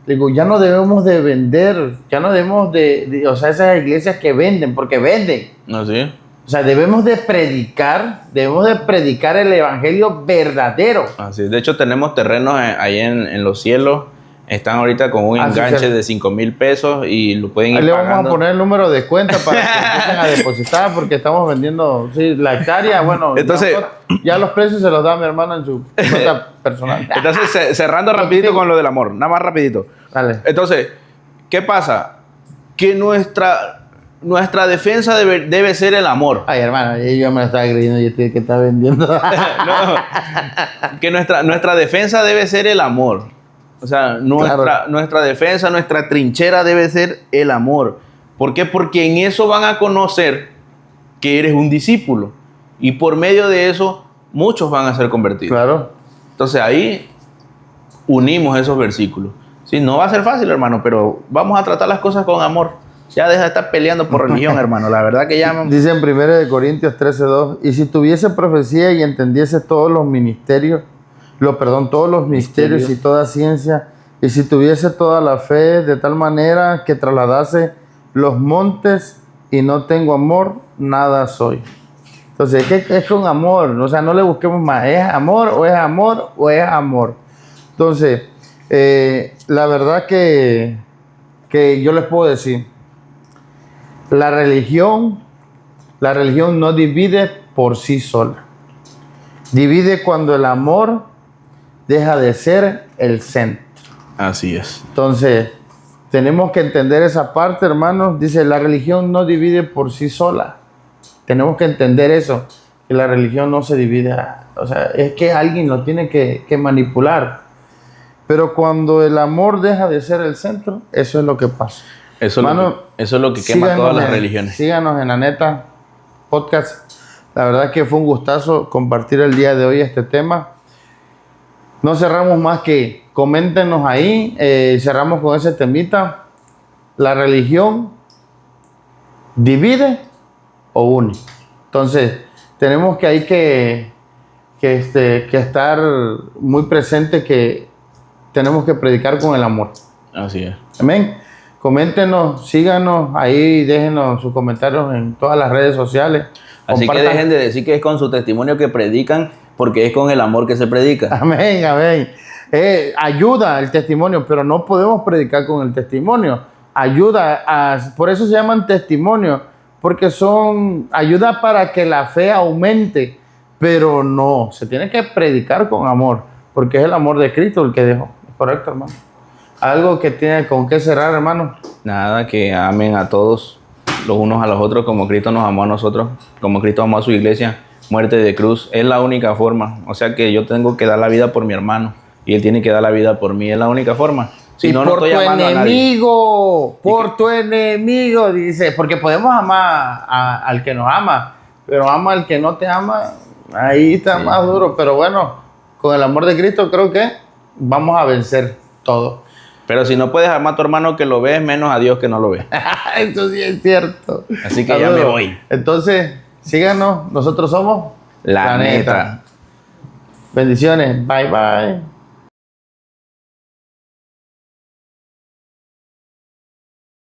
le digo, ya no debemos de vender, ya no debemos o sea, esas iglesias que venden, porque venden. ¿No, sí? O sea, debemos de predicar el evangelio verdadero. Así, de hecho, tenemos terrenos ahí en los cielos. Están ahorita con un enganche de 5,000 pesos y lo pueden ir ahí le pagando. Vamos a poner el número de cuenta para que empiecen a depositar porque estamos vendiendo la hectárea. Bueno, entonces, ya los precios se los da mi hermana en su cuenta personal. Entonces, cerrando rapidito con lo del amor, nada más rapidito. Dale. Entonces, ¿qué pasa? Que nuestra defensa debe ser el amor. Ay, hermano, yo me la estaba creyendo y este que está vendiendo. No, que nuestra defensa debe ser el amor. O sea, nuestra defensa, nuestra trinchera debe ser el amor. ¿Por qué? Porque en eso van a conocer que eres un discípulo. Y por medio de eso, muchos van a ser convertidos. Claro. Entonces ahí unimos esos versículos. Sí, no va a ser fácil, hermano, pero vamos a tratar las cosas con amor. Ya deja de estar peleando por religión, hermano. La verdad que ya... Dice en 1 Corintios 13:2, y si tuviese profecía y entendiese todos los misterios y toda ciencia, y si tuviese toda la fe de tal manera que trasladase los montes y no tengo amor, nada soy. Entonces, ¿qué es con amor? O sea, no le busquemos más. ¿Es amor o es amor o es amor? Entonces, la verdad que yo les puedo decir, la religión no divide por sí sola. Divide cuando el amor deja de ser el centro. Así es. Entonces, tenemos que entender esa parte, hermanos. Dice, la religión no divide por sí sola. Tenemos que entender eso, que la religión no se divide. O sea, es que alguien lo tiene que manipular. Pero cuando el amor deja de ser el centro, eso es lo que pasa. Eso es lo que quema todas las religiones. Síganos en La Neta Podcast. La verdad que fue un gustazo compartir el día de hoy este tema. No cerramos más que coméntenos ahí. Cerramos con ese temita. ¿La religión divide o une? Entonces, tenemos que ahí que estar muy presente que tenemos que predicar con el amor. Así es. Amén. Coméntenos, síganos ahí, déjenos sus comentarios en todas las redes sociales. Así que dejen de decir que es con su testimonio que predican, porque es con el amor que se predica. Amén, amén. Ayuda el testimonio, pero no podemos predicar con el testimonio. Por eso se llaman testimonios, porque ayuda para que la fe aumente, pero no, se tiene que predicar con amor, porque es el amor de Cristo el que dejó. ¿Correcto, hermano? algo que tiene con qué cerrar, hermano. Nada, que amen a todos los unos a los otros como Cristo nos amó a nosotros, como Cristo amó a su iglesia, muerte de cruz, es la única forma. O sea que yo tengo que dar la vida por mi hermano y él tiene que dar la vida por mí, es la única forma. Si Y no, por no estoy tu amando a nadie. enemigo, por tu enemigo, dice, porque podemos amar al que nos ama, pero ama al que no te ama, ahí está Sí. más duro. Pero bueno, con el amor de Cristo creo que vamos a vencer todo. Pero si no puedes amar a tu hermano que lo ves, menos a Dios que no lo ve. Eso sí es cierto. Así que Está ya me duro. voy. Entonces, síganos, nosotros somos La neta. Bendiciones, bye bye.